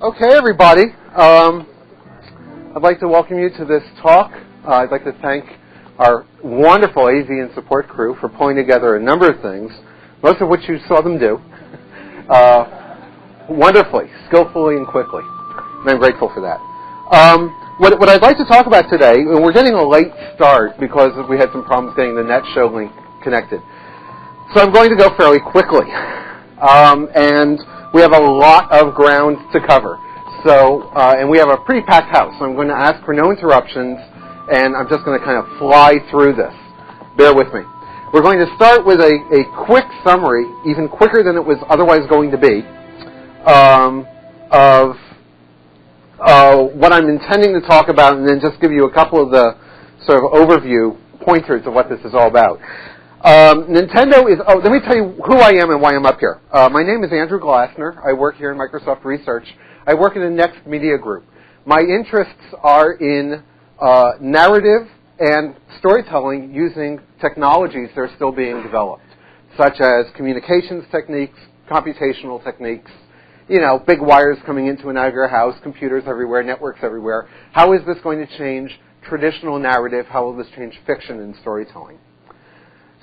Okay, everybody. I'd like to welcome you to this talk. I'd like to thank our wonderful AV and support crew for pulling together a number of things, most of which you saw them do, wonderfully, skillfully, and quickly. And I'm grateful for that. What I'd like to talk about today, and we're getting a late start because we had some problems getting the NetShow link connected. So I'm going to go fairly quickly. And we have a lot of ground to cover. So, and we have a pretty packed house. So I'm going to ask for no interruptions, and I'm just going to kind of fly through this. Bear with me. We're going to start with a quick summary, even quicker than it was otherwise going to be, of what I'm intending to talk about, and then just give you a couple of the sort of overview pointers of what this is all about. Nintendo is, let me tell you who I am and why I'm up here. My name is Andrew Glassner. I work here in Microsoft Research. I work in the Next Media Group. My interests are in narrative and storytelling using technologies that are still being developed, such as communications techniques, computational techniques, big wires coming into and out of your house, computers everywhere, networks everywhere. How is this going to change traditional narrative? How will this change fiction and storytelling?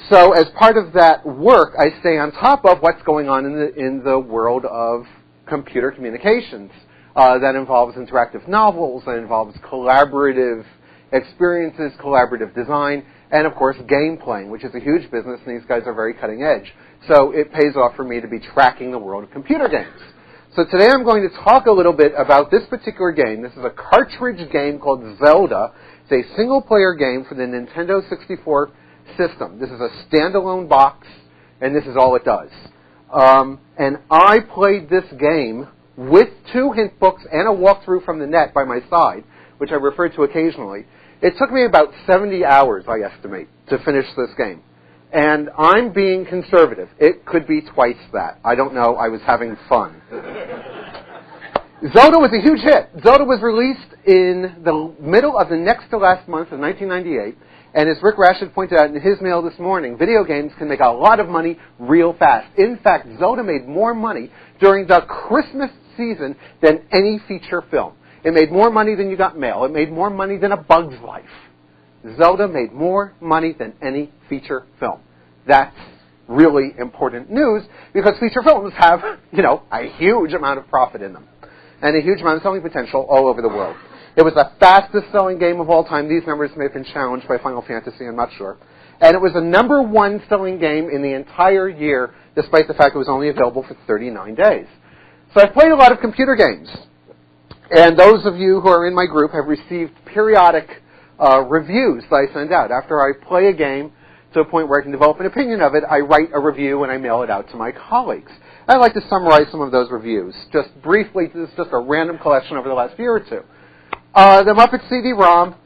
So as part of that work, I stay on top of what's going on in the world of computer communications. That involves interactive novels, that involves collaborative experiences, collaborative design, and of course game playing, which is a huge business, and these guys are very cutting edge. So it pays off for me to be tracking the world of computer games. So today I'm going to talk a little bit about this particular game. This is a cartridge game called Zelda. It's a single-player game for the Nintendo 64 system. This is a standalone box, and this is all it does. And I played this game with 2 hint books and a walkthrough from the net by my side, which I refer to occasionally. It took me about 70 hours, I estimate, to finish this game. And I'm being conservative. It could be twice that. I don't know. I was having fun. Zelda was a huge hit. Zelda was released in the middle of the next to last month of 1998. And as Rick Rashid pointed out in his mail this morning, video games can make a lot of money real fast. In fact, Zelda made more money during the Christmas season than any feature film. It made more money than You Got Mail. It made more money than A Bug's Life. Zelda made more money than any feature film. That's really important news because feature films have, a huge amount of profit in them and a huge amount of selling potential all over the world. It was the fastest-selling game of all time. These numbers may have been challenged by Final Fantasy, I'm not sure. And it was the number 1 selling game in the entire year, despite the fact it was only available for 39 days. So I've played a lot of computer games. And those of you who are in my group have received periodic reviews that I send out. After I play a game to a point where I can develop an opinion of it, I write a review and I mail it out to my colleagues. I'd like to summarize some of those reviews. Just briefly, this is just a random collection over the last year or two. The Muppet CD-ROM,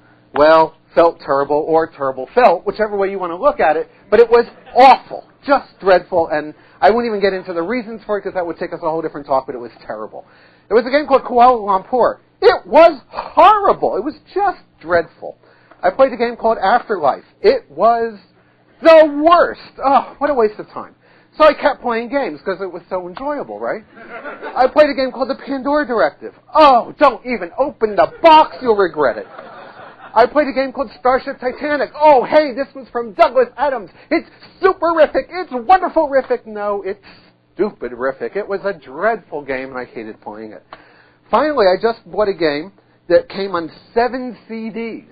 felt terrible or terrible felt, whichever way you want to look at it, but it was awful, just dreadful, and I wouldn't even get into the reasons for it because that would take us a whole different talk, but it was terrible. There was a game called Kuala Lumpur. It was horrible. It was just dreadful. I played a game called Afterlife. It was the worst. Oh, what a waste of time. So I kept playing games because it was so enjoyable, right? I played a game called The Pandora Directive. Oh, don't even open the box. You'll regret it. I played a game called Starship Titanic. Oh, hey, this was from Douglas Adams. It's super-rific. It's wonderful-rific. No, it's stupid-rific. It was a dreadful game, and I hated playing it. Finally, I just bought a game that came on 7 CDs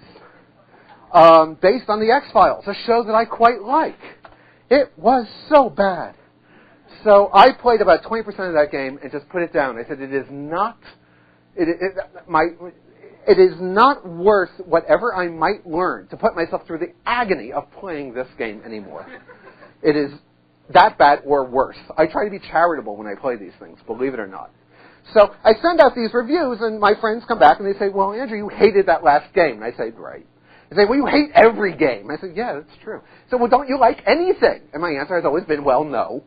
based on the X-Files, a show that I quite like. It was so bad. So I played about 20% of that game and just put it down. I said, it is not worth whatever I might learn to put myself through the agony of playing this game anymore. It is that bad or worse. I try to be charitable when I play these things, believe it or not. So I send out these reviews, and my friends come back and they say, well, Andrew, you hated that last game. And I say, right. They say, well, you hate every game. I said, yeah, that's true. So, well, don't you like anything? And my answer has always been, well, no.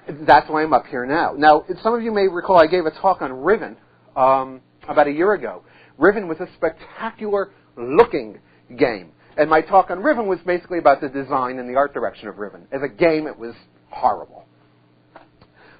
That's why I'm up here now. Now, some of you may recall I gave a talk on Riven about a year ago. Riven was a spectacular-looking game. And my talk on Riven was basically about the design and the art direction of Riven. As a game, it was horrible.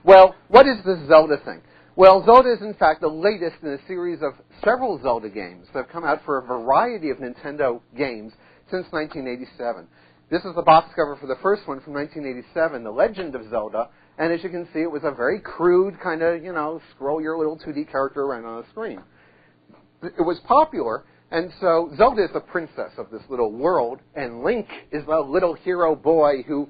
Well, what is this Zelda thing? Well, Zelda is, in fact, the latest in a series of several Zelda games that have come out for a variety of Nintendo games since 1987. This is the box cover for the first one from 1987, The Legend of Zelda. And as you can see, it was a very crude kind of, scroll your little 2D character around on a screen. It was popular, and so Zelda is the princess of this little world, and Link is the little hero boy who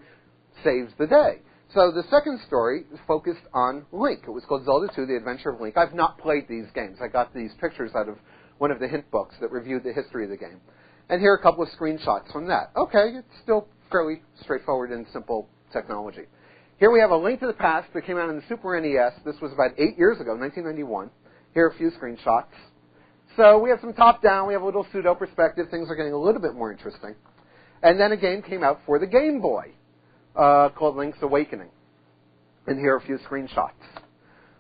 saves the day. So the second story is focused on Link. It was called Zelda 2, The Adventure of Link. I've not played these games. I got these pictures out of one of the hint books that reviewed the history of the game. And here are a couple of screenshots from that. Okay, it's still fairly straightforward and simple technology. Here we have A Link to the Past that came out on the Super NES. This was about 8 years ago, 1991. Here are a few screenshots. So we have some top-down. We have a little pseudo-perspective. Things are getting a little bit more interesting. And then a game came out for the Game Boy called Link's Awakening. And here are a few screenshots.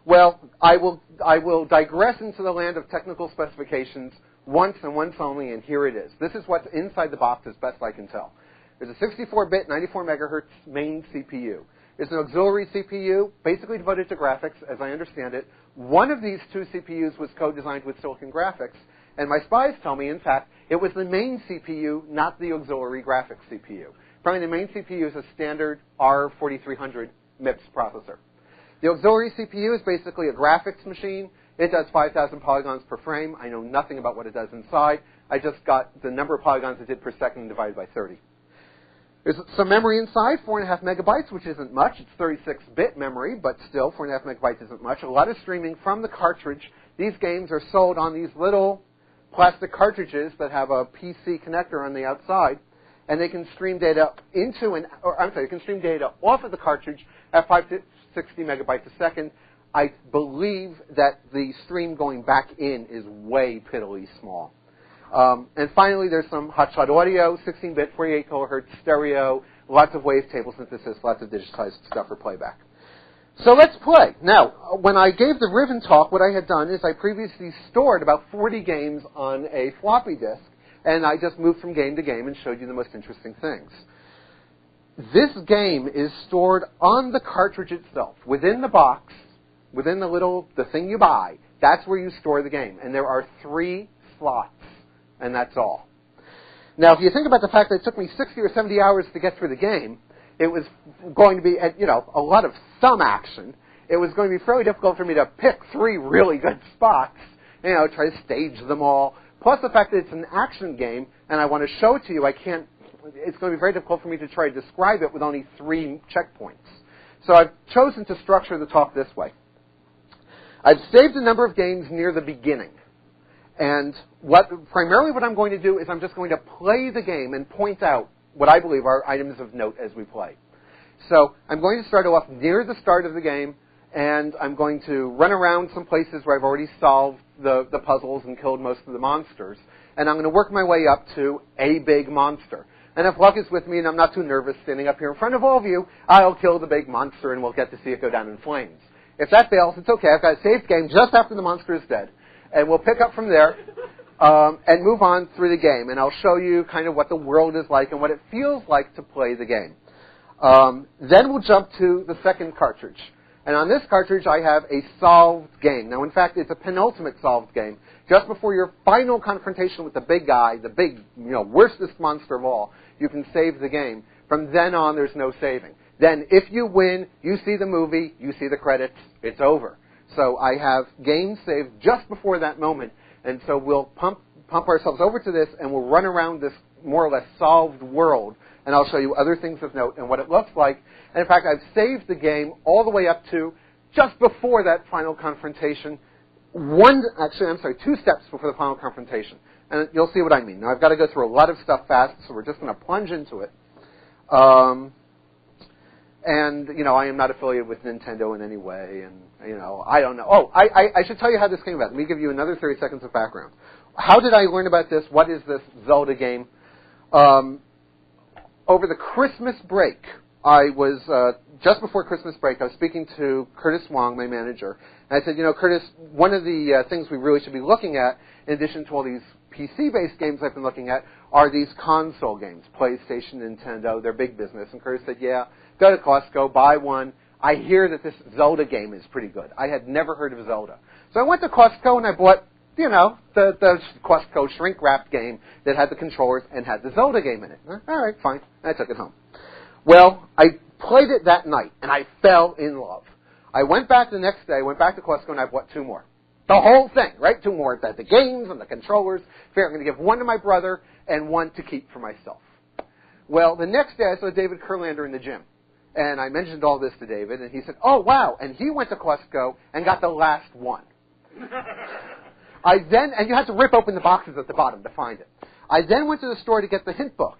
Well, I will digress into the land of technical specifications once and once only, and here it is. This is what's inside the box as best I can tell. There's a 64-bit, 94 megahertz main CPU. There's an auxiliary CPU, basically devoted to graphics, as I understand it. One of these two CPUs was co-designed with Silicon Graphics, and my spies tell me, in fact, it was the main CPU, not the auxiliary graphics CPU. Apparently, the main CPU is a standard R4300 MIPS processor. The auxiliary CPU is basically a graphics machine. It does 5,000 polygons per frame. I know nothing about what it does inside. I just got the number of polygons it did per second divided by 30. There's some memory inside, 4.5 megabytes, which isn't much. It's 36-bit memory, but still, 4.5 megabytes isn't much. A lot of streaming from the cartridge. These games are sold on these little plastic cartridges that have a PC connector on the outside, and they can stream data they can stream data off of the cartridge at 5 to 60 megabytes a second. I believe that the stream going back in is way piddly small. And finally, there's some hotshot audio, 16-bit, 48 kilohertz stereo, lots of wavetable synthesis, lots of digitized stuff for playback. So let's play. Now, when I gave the Riven talk, what I had done is I previously stored about 40 games on a floppy disk, and I just moved from game to game and showed you the most interesting things. This game is stored on the cartridge itself, within the box, within the thing you buy. That's where you store the game, and there are 3 slots. And that's all. Now, if you think about the fact that it took me 60 or 70 hours to get through the game, it was going to be, a lot of thumb action. It was going to be fairly difficult for me to pick 3 really good spots, try to stage them all. Plus the fact that it's an action game, and I want to show it to you, it's going to be very difficult for me to try to describe it with only 3 checkpoints. So I've chosen to structure the talk this way. I've saved a number of games near the beginning. And primarily what I'm going to do is I'm just going to play the game and point out what I believe are items of note as we play. So I'm going to start off near the start of the game, and I'm going to run around some places where I've already solved the puzzles and killed most of the monsters. And I'm going to work my way up to a big monster. And if luck is with me and I'm not too nervous standing up here in front of all of you, I'll kill the big monster and we'll get to see it go down in flames. If that fails, it's okay. I've got a saved game just after the monster is dead. And we'll pick up from there and move on through the game. And I'll show you kind of what the world is like and what it feels like to play the game. Then we'll jump to the second cartridge. And on this cartridge, I have a solved game. Now, in fact, it's a penultimate solved game. Just before your final confrontation with the big guy, the big, worstest monster of all, you can save the game. From then on, there's no saving. Then, if you win, you see the movie, you see the credits, it's over. So I have games saved just before that moment, and so we'll pump ourselves over to this, and we'll run around this more or less solved world, and I'll show you other things of note and what it looks like. And in fact, I've saved the game all the way up to just before that final confrontation. 2 steps before the final confrontation. And you'll see what I mean. Now, I've got to go through a lot of stuff fast, so we're just going to plunge into it. And, I am not affiliated with Nintendo in any way, and, I don't know. Oh, I should tell you how this came about. Let me give you another 30 seconds of background. How did I learn about this? What is this Zelda game? Over the Christmas break, I was just before Christmas break, I was speaking to Curtis Wong, my manager, and I said, Curtis, one of the things we really should be looking at, in addition to all these PC-based games I've been looking at, are these console games, PlayStation, Nintendo, they're big business. And Curtis said, yeah, go to Costco, buy one. I hear that this Zelda game is pretty good. I had never heard of Zelda. So I went to Costco and I bought, the Costco shrink-wrapped game that had the controllers and had the Zelda game in it. All right, fine. I took it home. Well, I played it that night, and I fell in love. I went back the next day, went back to Costco, and I bought 2 more. The whole thing, right? 2 more. The games and the controllers. Fair, I'm going to give 1 to my brother and 1 to keep for myself. Well, the next day I saw David Kurlander in the gym. And I mentioned all this to David, and he said, oh, wow. And he went to Costco and got the last one. And you had to rip open the boxes at the bottom to find it. I then went to the store to get the hint book.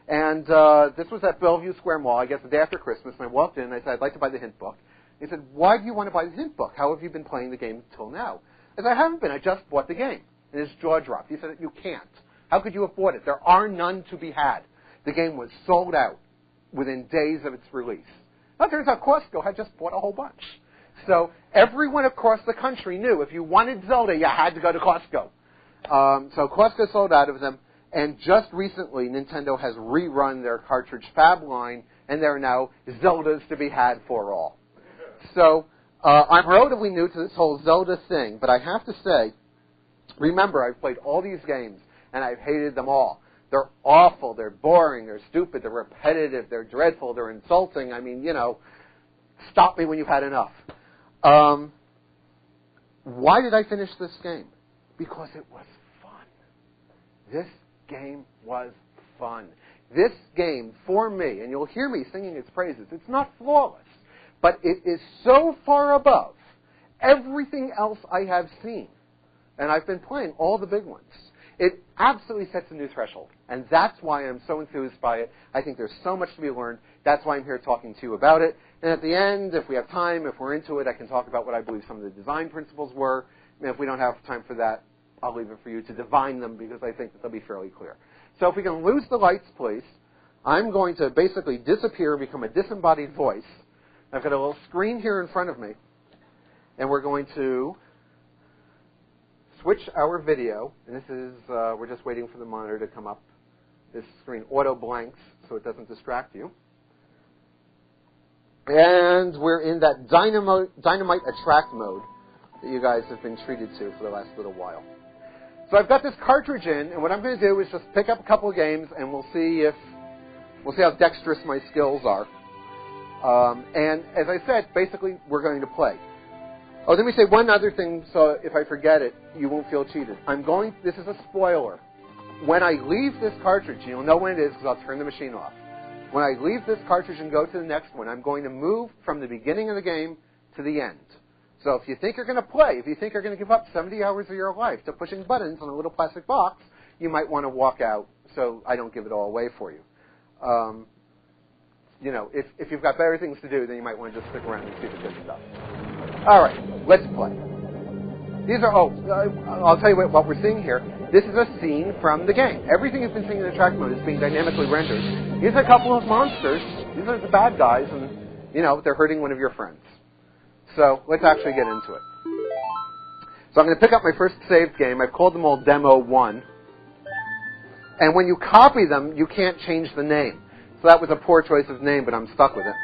And this was at Bellevue Square Mall, I guess the day after Christmas. And I walked in and I said, I'd like to buy the hint book. He said, why do you want to buy the hint book? How have you been playing the game until now? I said, I haven't been. I just bought the game. And his jaw dropped. He said, you can't. How could you have bought it? There are none to be had. The game was sold out within days of its release. Well, it turns out Costco had just bought a whole bunch. So everyone across the country knew if you wanted Zelda, you had to go to Costco. So Costco sold out of them. And just recently, Nintendo has rerun their cartridge fab line, and there are now Zeldas to be had for all. So I'm relatively new to this whole Zelda thing, but I have to say, remember, I've played all these games, and I've hated them all. They're awful, they're boring, they're stupid, they're repetitive, they're dreadful, they're insulting. I mean, stop me when you've had enough. Why did I finish this game? Because it was fun. This game was fun. This game, for me, and you'll hear me singing its praises, it's not flawless, but it is so far above everything else I have seen. And I've been playing all the big ones. It absolutely sets a new threshold, and that's why I'm so enthused by it. I think there's so much to be learned. That's why I'm here talking to you about it. And at the end, if we have time, if we're into it, I can talk about what I believe some of the design principles were. And if we don't have time for that, I'll leave it for you to divine them because I think that they'll be fairly clear. So if we can lose the lights, please, I'm going to basically disappear and become a disembodied voice. I've got a little screen here in front of me, and we're going to switch our video. And this is, we're just waiting for the monitor to come up. This screen auto blanks so it doesn't distract you. And we're in that dynamite attract mode that you guys have been treated to for the last little while. So I've got this cartridge in, and what I'm going to do is just pick up a couple of games, and we'll see how dexterous my skills are. And as I said, basically, we're going to play. Oh, let me say one other thing, so if I forget it, you won't feel cheated. This is a spoiler. When I leave this cartridge, you'll know when it is because I'll turn the machine off. When I leave this cartridge and go to the next one, I'm going to move from the beginning of the game to the end. So if you think you're going to play, if you think you're going to give up 70 hours of your life to pushing buttons on a little plastic box, you might want to walk out so I don't give it all away for you. If you've got better things to do, then you might want to just stick around and see the good stuff. All right, let's play. I'll tell you what we're seeing here. This is a scene from the game. Everything you've been seeing in the track mode is being dynamically rendered. These are a couple of monsters. These are the bad guys, and, they're hurting one of your friends. So let's actually get into it. So I'm going to pick up my first saved game. I've called them all Demo 1. And when you copy them, you can't change the name. So that was a poor choice of name, but I'm stuck with it.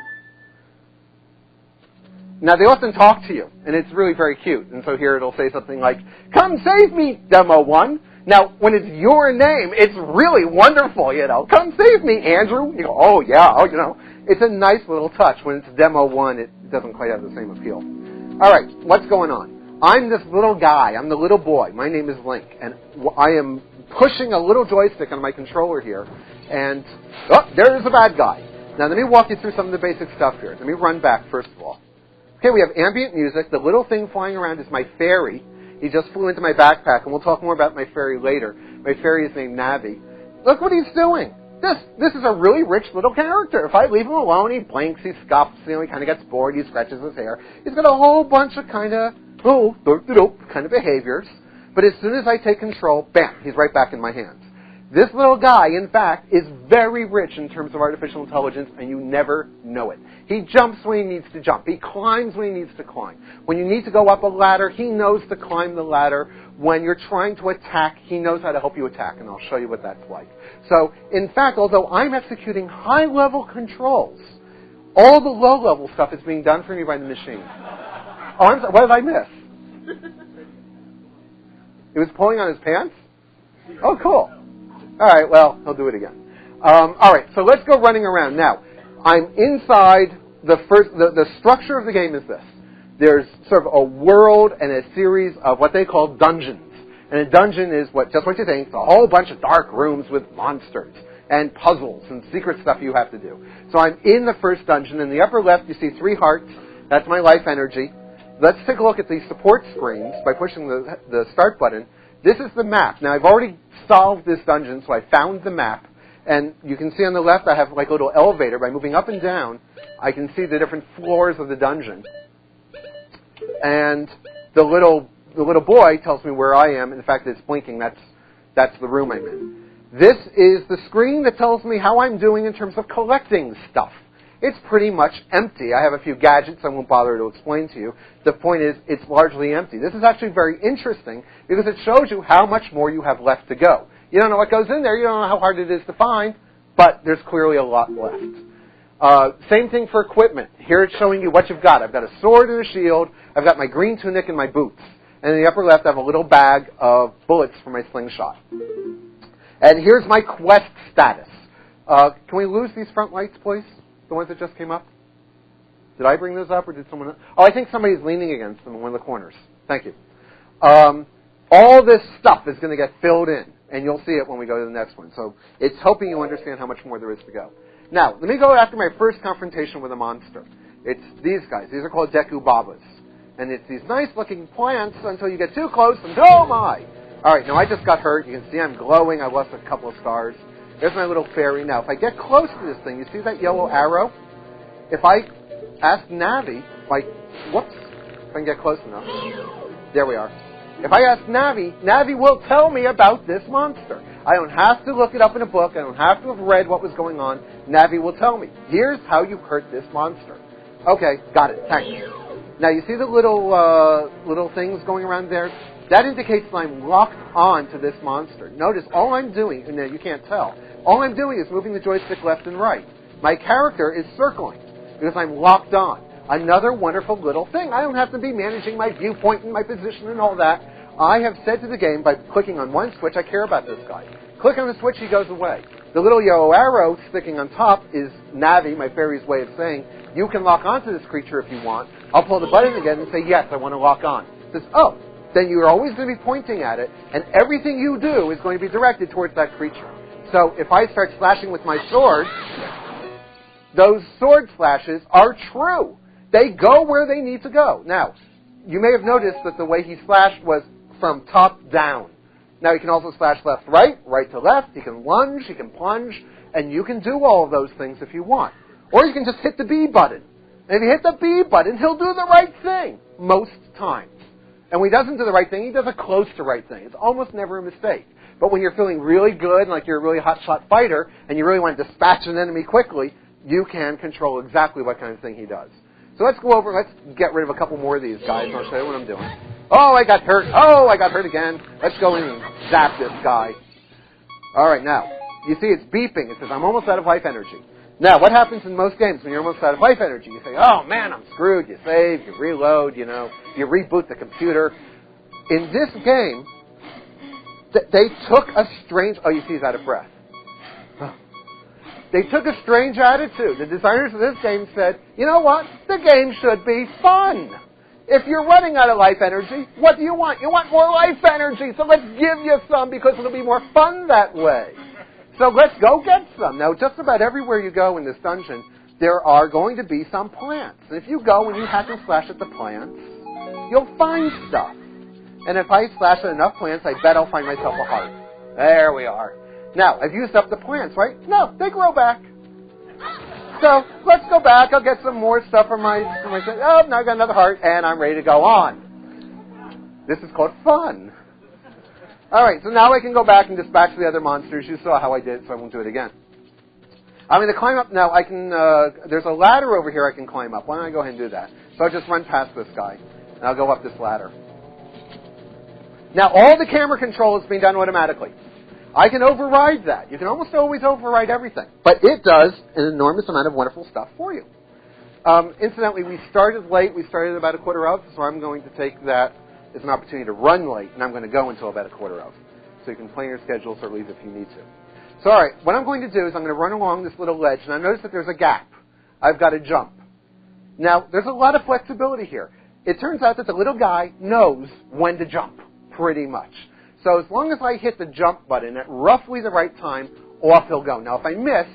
Now, they often talk to you, and it's really very cute. And so here it'll say something like, come save me, Demo 1. Now, when it's your name, it's really wonderful, Come save me, Andrew. You go, oh, yeah, It's a nice little touch. When it's Demo 1, it doesn't quite have the same appeal. All right, what's going on? I'm this little guy. I'm the little boy. My name is Link, and I am pushing a little joystick on my controller here, and, there's the bad guy. Now, let me walk you through some of the basic stuff here. Let me run back, first of all. Okay, we have ambient music. The little thing flying around is my fairy. He just flew into my backpack, and we'll talk more about my fairy later. My fairy is named Navi. Look what he's doing. This is a really rich little character. If I leave him alone, he blinks, he scuffs, he kind of gets bored, he scratches his hair. He's got a whole bunch of kind of behaviors. But as soon as I take control, bam, he's right back in my hands. This little guy, in fact, is very rich in terms of artificial intelligence, and you never know it. He jumps when he needs to jump. He climbs when he needs to climb. When you need to go up a ladder, he knows to climb the ladder. When you're trying to attack, he knows how to help you attack, and I'll show you what that's like. So, in fact, although I'm executing high-level controls, all the low-level stuff is being done for me by the machine. Oh, I'm sorry, what did I miss? He was pulling on his pants? Oh, cool. All right, well, he'll do it again. All right, so let's go running around. Now, I'm inside the structure of the game is this. There's sort of a world and a series of what they call dungeons. And a dungeon is just what you think. It's a whole bunch of dark rooms with monsters and puzzles and secret stuff you have to do. So I'm in the first dungeon. In the upper left, you see 3 hearts. That's my life energy. Let's take a look at the support screens by pushing the start button. This is the map. Now, I've already solved this dungeon, so I found the map. And you can see on the left, I have like a little elevator. By moving up and down, I can see the different floors of the dungeon. And the little boy tells me where I am. In fact, it's blinking. That's the room I'm in. This is the screen that tells me how I'm doing in terms of collecting stuff. It's pretty much empty. I have a few gadgets I won't bother to explain to you. The point is, it's largely empty. This is actually very interesting because it shows you how much more you have left to go. You don't know what goes in there. You don't know how hard it is to find, but there's clearly a lot left. Same thing for equipment. Here it's showing you what you've got. I've got a sword and a shield. I've got my green tunic and my boots. And in the upper left, I have a little bag of bullets for my slingshot. And here's my quest status. Can we lose these front lights, please? The ones that just came up? Did I bring those up, or did someone else? Oh, I think somebody's leaning against them in one of the corners. Thank you. All this stuff is going to get filled in, and you'll see it when we go to the next one. So it's helping you understand how much more there is to go. Now, let me go after my first confrontation with a monster. It's these guys. These are called Deku Babas. And it's these nice-looking plants until you get too close, and oh my! All right, now I just got hurt. You can see I'm glowing. I lost a couple of scars. There's my little fairy. Now, if I get close to this thing, you see that yellow arrow? If I ask Navi, whoops, if I can get close enough. There we are. If I ask Navi, Navi will tell me about this monster. I don't have to look it up in a book. I don't have to have read what was going on. Navi will tell me. Here's how you hurt this monster. Okay, got it. Thanks. Now, you see the little things going around there? That indicates that I'm locked on to this monster. Notice, all I'm doing, and you can't tell, all I'm doing is moving the joystick left and right. My character is circling because I'm locked on. Another wonderful little thing. I don't have to be managing my viewpoint and my position and all that. I have said to the game, by clicking on one switch, I care about this guy. Click on the switch, he goes away. The little yellow arrow sticking on top is Navi, my fairy's way of saying, you can lock onto this creature if you want. I'll pull the button again and say, yes, I want to lock on. It says, oh, then you're always going to be pointing at it, and everything you do is going to be directed towards that creature. So if I start slashing with my sword, those sword slashes are true. They go where they need to go. Now, you may have noticed that the way he slashed was from top down. Now, you can also slash left, right to left. You can lunge, you can plunge, and you can do all of those things if you want. Or you can just hit the B button. And if you hit the B button, he'll do the right thing most times. And when he doesn't do the right thing, he does a close to right thing. It's almost never a mistake. But when you're feeling really good, like you're a really hotshot fighter, and you really want to dispatch an enemy quickly, you can control exactly what kind of thing he does. So let's go over, let's get rid of a couple more of these guys, and I'll show you what I'm doing. Oh, I got hurt. Oh, I got hurt again. Let's go in and zap this guy. All right, now, you see it's beeping. It says, I'm almost out of life energy. Now, what happens in most games when you're almost out of life energy? You say, oh, man, I'm screwed. You save, you reload, you reboot the computer. In this game, they took a strange... Oh, you see he's out of breath. They took a strange attitude. The designers of this game said, you know what? The game should be fun. If you're running out of life energy, what do you want? You want more life energy, so let's give you some because it'll be more fun that way. So let's go get some. Now, just about everywhere you go in this dungeon, there are going to be some plants. And if you go and you hack and slash at the plants, you'll find stuff. And if I slash at enough plants, I bet I'll find myself a heart. There we are. Now, I've used up the plants, right? No, they grow back. So let's go back. I'll get some more stuff from my oh, now I got another heart, and I'm ready to go on. This is called fun. All right, so now I can go back and dispatch the other monsters. You saw how I did, so I won't do it again. I'm going to climb up now. I can. There's a ladder over here I can climb up. Why don't I go ahead and do that? So I'll just run past this guy, and I'll go up this ladder. Now, all the camera control is being done automatically. I can override that. You can almost always override everything. But it does an enormous amount of wonderful stuff for you. Incidentally, we started late. We started about 1:15, so I'm going to take that as an opportunity to run late, and I'm going to go until about 1:15. So you can plan your schedules or leave if you need to. So, all right, what I'm going to do is I'm going to run along this little ledge, and I notice that there's a gap. I've got to jump. Now, there's a lot of flexibility here. It turns out that the little guy knows when to jump, pretty much. So as long as I hit the jump button at roughly the right time, off he'll go. Now, if I miss,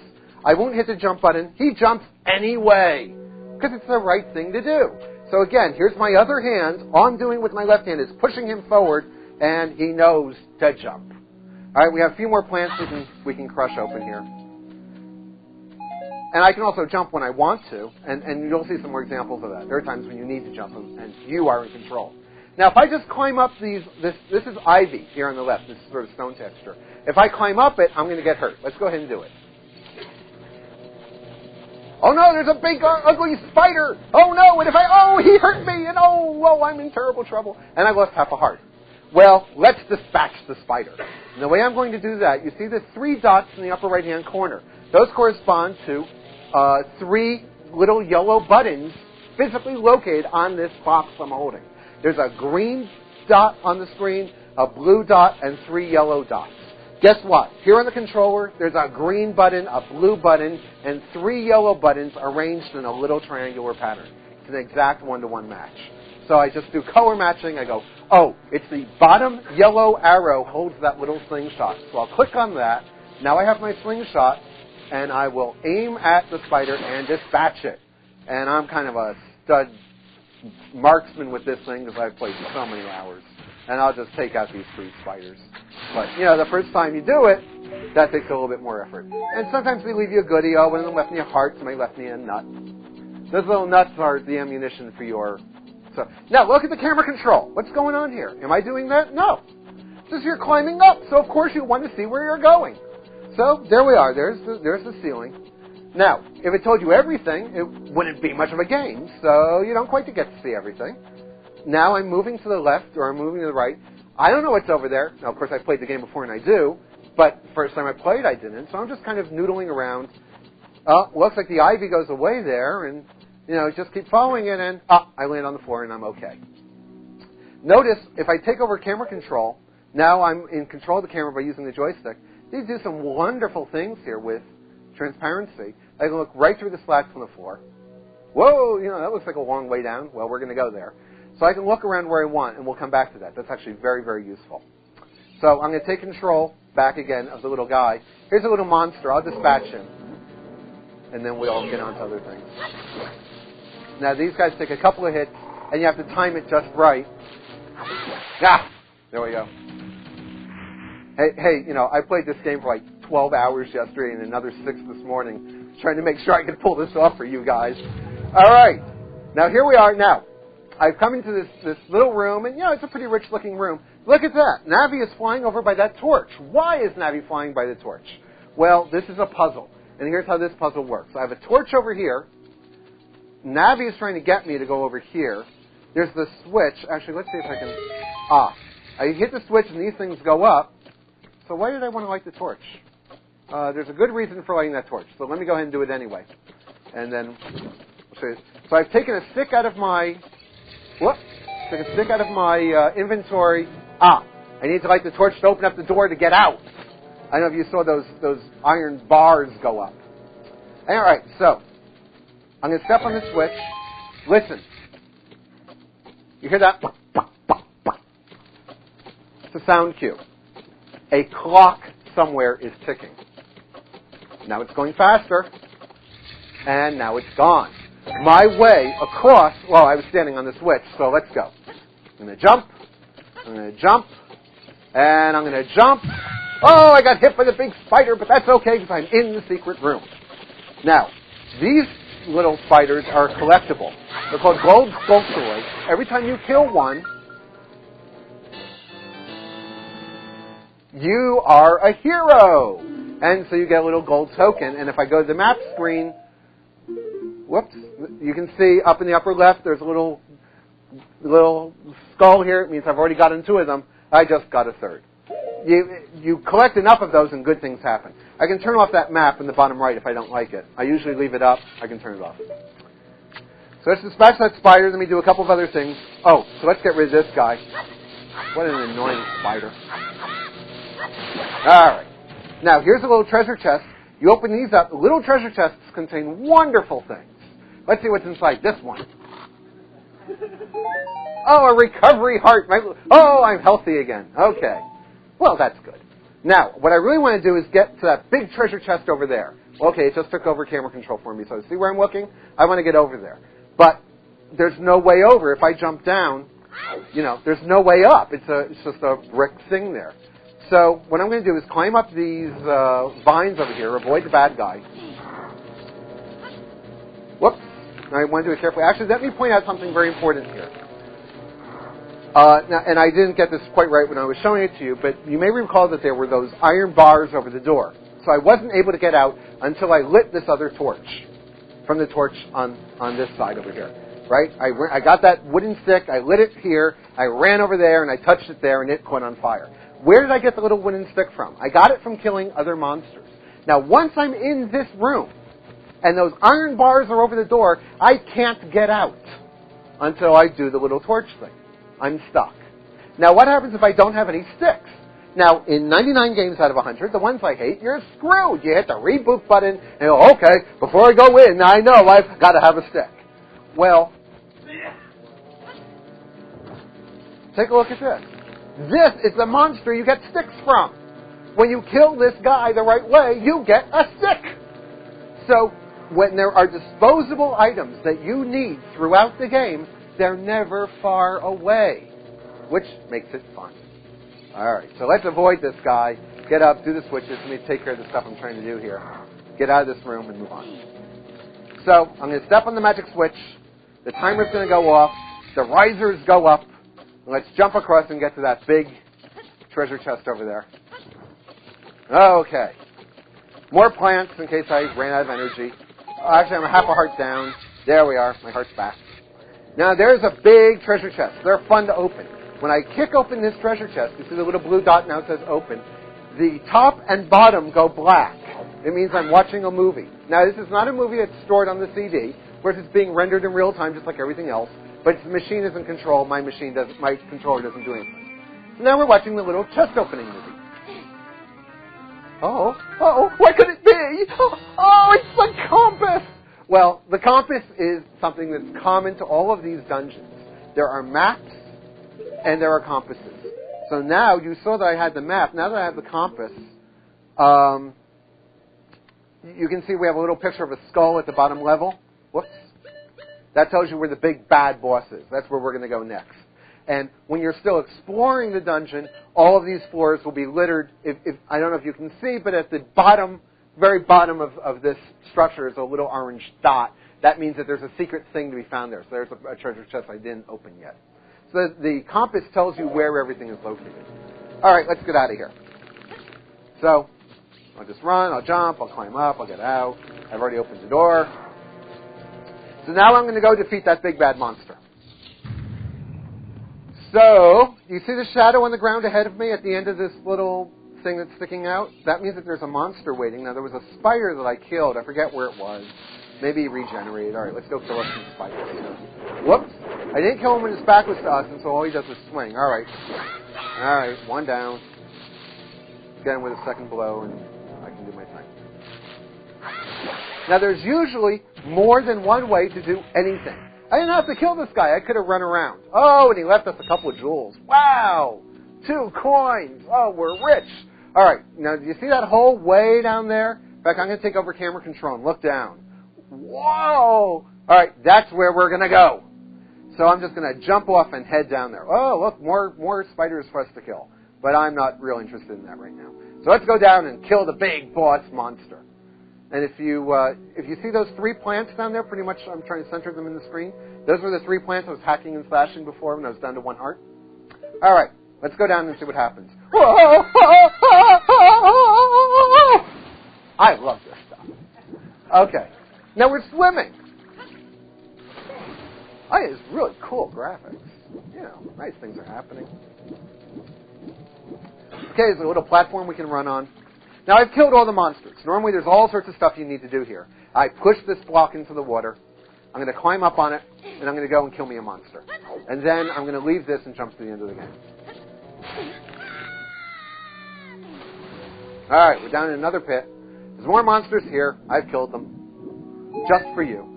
I won't hit the jump button. He jumps anyway, because it's the right thing to do. So again, here's my other hand. All I'm doing with my left hand is pushing him forward, and he knows to jump. All right, we have a few more plants we can crush open here. And I can also jump when I want to, and you'll see some more examples of that. There are times when you need to jump, and you are in control. Now, if I just climb up this is ivy here on the left, this sort of stone texture. If I climb up it, I'm going to get hurt. Let's go ahead and do it. Oh no, there's a big ugly spider. Oh no, and he hurt me, and I'm in terrible trouble. And I lost half a heart. Well, let's dispatch the spider. And the way I'm going to do that, you see the 3 dots in the upper right-hand corner. Those correspond to 3 little yellow buttons physically located on this box I'm holding. There's a green dot on the screen, a blue dot, and 3 yellow dots. Guess what? Here on the controller, there's a green button, a blue button, and 3 yellow buttons arranged in a little triangular pattern. It's an exact one-to-one match. So I just do color matching. I go, it's the bottom yellow arrow holds that little slingshot. So I'll click on that. Now I have my slingshot, and I will aim at the spider and dispatch it. And I'm kind of a stud marksman with this thing because I've played so many hours. And I'll just take out these 3 spiders. But, the first time you do it, that takes a little bit more effort. And sometimes they leave you a goodie. One of them left me a heart, somebody left me a nut. Those little nuts are the ammunition for your... So now, look at the camera control. What's going on here? Am I doing that? No. This is you're climbing up, so of course you want to see where you're going. So there we are. There's the ceiling. Now, if it told you everything, it wouldn't be much of a game, so you don't quite get to see everything. Now I'm moving to the left, or I'm moving to the right. I don't know what's over there. Now, of course, I played the game before, and I do, but first time I played, I didn't, so I'm just kind of noodling around. Looks like the ivy goes away there, and, just keep following it, and, I land on the floor, and I'm okay. Notice, if I take over camera control, now I'm in control of the camera by using the joystick. These do some wonderful things here with transparency. I can look right through the slats on the floor. Whoa, that looks like a long way down. Well, we're going to go there. So I can look around where I want, and we'll come back to that. That's actually very, very useful. So I'm going to take control back again of the little guy. Here's a little monster. I'll dispatch him. And then we'll get on to other things. Now, these guys take a couple of hits, and you have to time it just right. There we go. Hey, I played this game for 12 hours yesterday and another 6 this morning, trying to make sure I could pull this off for you guys. All right. Now, here we are. Now, I've come into this little room, and, it's a pretty rich-looking room. Look at that. Navi is flying over by that torch. Why is Navi flying by the torch? Well, this is a puzzle, and here's how this puzzle works. I have a torch over here. Navi is trying to get me to go over here. There's the switch. Actually, let's see if I can... I hit the switch, and these things go up. So why did I want to light the torch? There's a good reason for lighting that torch. So let me go ahead and do it anyway. And then... So I've taken a stick out of my... Took a stick out of my inventory. I need to light the torch to open up the door to get out. I don't know if you saw those iron bars go up. All right, so I'm going to step on the switch. Listen. You hear that? It's a sound cue. A clock somewhere is ticking. Now it's going faster. And now it's gone. My way across, I was standing on the switch, so let's go. I'm going to jump, and I'm going to jump. Oh, I got hit by the big spider, but that's okay because I'm in the secret room. Now, these little spiders are collectible. They're called gold sculptoroids. Every time you kill one, you are a hero. And so you get a little gold token. And if I go to the map screen, whoops, you can see up in the upper left, there's a little skull here. It means I've already gotten 2 of them. I just got a 3rd. You collect enough of those and good things happen. I can turn off that map in the bottom right if I don't like it. I usually leave it up. I can turn it off. So let's dispatch that spider. Let me do a couple of other things. Oh, so let's get rid of this guy. What an annoying spider. All right. Now, here's a little treasure chest. You open these up. The little treasure chests contain wonderful things. Let's see what's inside this one. Oh, a recovery heart. Oh, I'm healthy again. Okay. Well, that's good. Now, what I really want to do is get to that big treasure chest over there. Okay, it just took over camera control for me, so see where I'm looking? I want to get over there. But there's no way over. If I jump down, there's no way up. It's just a brick thing there. So what I'm going to do is climb up these vines over here, avoid the bad guy. Whoops. I want to do it carefully. Actually, let me point out something very important here. Now, and I didn't get this quite right when I was showing it to you, but you may recall that there were those iron bars over the door. So I wasn't able to get out until I lit this other torch from the torch on this side over here. Right? I got that wooden stick, I lit it here, I ran over there, and I touched it there, and it caught on fire. Where did I get the little wooden stick from? I got it from killing other monsters. Now, once I'm in this room, and those iron bars are over the door, I can't get out until I do the little torch thing. I'm stuck. Now, what happens if I don't have any sticks? Now, in 99 games out of 100, the ones I hate, you're screwed. You hit the reboot button, and you go, okay, before I go in, I know I've got to have a stick. Well, take a look at this. This is the monster you get sticks from. When you kill this guy the right way, you get a stick. So, when there are disposable items that you need throughout the game, they're never far away, which makes it fun. All right, so let's avoid this guy. Get up, do the switches. Let me take care of the stuff I'm trying to do here. Get out of this room and move on. So I'm going to step on the magic switch. The timer's going to go off. The risers go up. And let's jump across and get to that big treasure chest over there. Okay. More plants in case I ran out of energy. Actually, I'm a half a heart down. There we are. My heart's back. Now, there's a big treasure chest. They're fun to open. When I kick open this treasure chest, you see the little blue dot now says open. The top and bottom go black. It means I'm watching a movie. Now, this is not a movie that's stored on the CD. Of course, it's being rendered in real time just like everything else. But the machine is in control. My controller doesn't do anything. So now we're watching the little chest opening movie. Oh, what could it be? Oh, it's the compass! Well, the compass is something that's common to all of these dungeons. There are maps and there are compasses. So now, you saw that I had the map. Now that I have the compass, you can see we have a little picture of a skull at the bottom level. Whoops. That tells you where the big bad boss is. That's where we're going to go next. And when you're still exploring the dungeon, all of these floors will be littered. I don't know if you can see, but at the bottom, very bottom of this structure is a little orange dot. That means that there's a secret thing to be found there. So there's a treasure chest I didn't open yet. So the compass tells you where everything is located. All right, let's get out of here. So I'll just run, I'll jump, I'll climb up, I'll get out. I've already opened the door. So now I'm going to go defeat that big bad monster. So, you see the shadow on the ground ahead of me at the end of this little thing that's sticking out? That means that there's a monster waiting. Now, there was a spider that I killed. I forget where it was. Maybe he regenerated. All right, let's go kill us some spiders. Whoops. I didn't kill him when his back was to us, and so all he does is swing. All right, one down. Get him with a second blow, and I can do my thing. Now, there's usually more than one way to do anything. I didn't have to kill this guy. I could have run around. Oh, and he left us a couple of jewels. Wow! 2 coins. Oh, we're rich. All right. Now, do you see that hole way down there? In fact, I'm going to take over camera control and look down. Whoa! All right. That's where we're going to go. So I'm just going to jump off and head down there. Oh, look, more spiders for us to kill. But I'm not real interested in that right now. So let's go down and kill the big boss monster. And if you see those 3 plants down there, pretty much I'm trying to center them in the screen. Those were the 3 plants I was hacking and slashing before when I was down to 1 heart. All right, let's go down and see what happens. Whoa! Oh! I love this stuff. Okay. Now we're swimming. Oh, it's really cool graphics. You know, nice things are happening. Okay, there's a little platform we can run on. Now, I've killed all the monsters. Normally, there's all sorts of stuff you need to do here. I push this block into the water. I'm going to climb up on it, and I'm going to go and kill me a monster. And then I'm going to leave this and jump to the end of the game. All right, we're down in another pit. There's more monsters here. I've killed them. Just for you.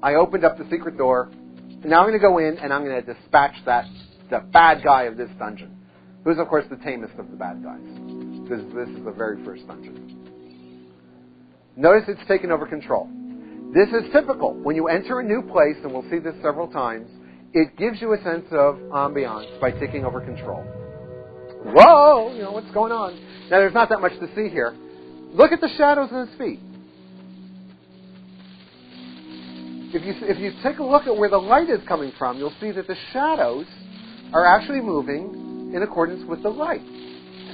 I opened up the secret door. And now I'm going to go in, and I'm going to dispatch the bad guy of this dungeon. Who's, of course, the tamest of the bad guys. Because this is the very first dungeon. Notice it's taken over control. This is typical. When you enter a new place, and we'll see this several times, it gives you a sense of ambiance by taking over control. Whoa! You know, what's going on? Now, there's not that much to see here. Look at the shadows in his feet. If you take a look at where the light is coming from, you'll see that the shadows are actually moving in accordance with the light.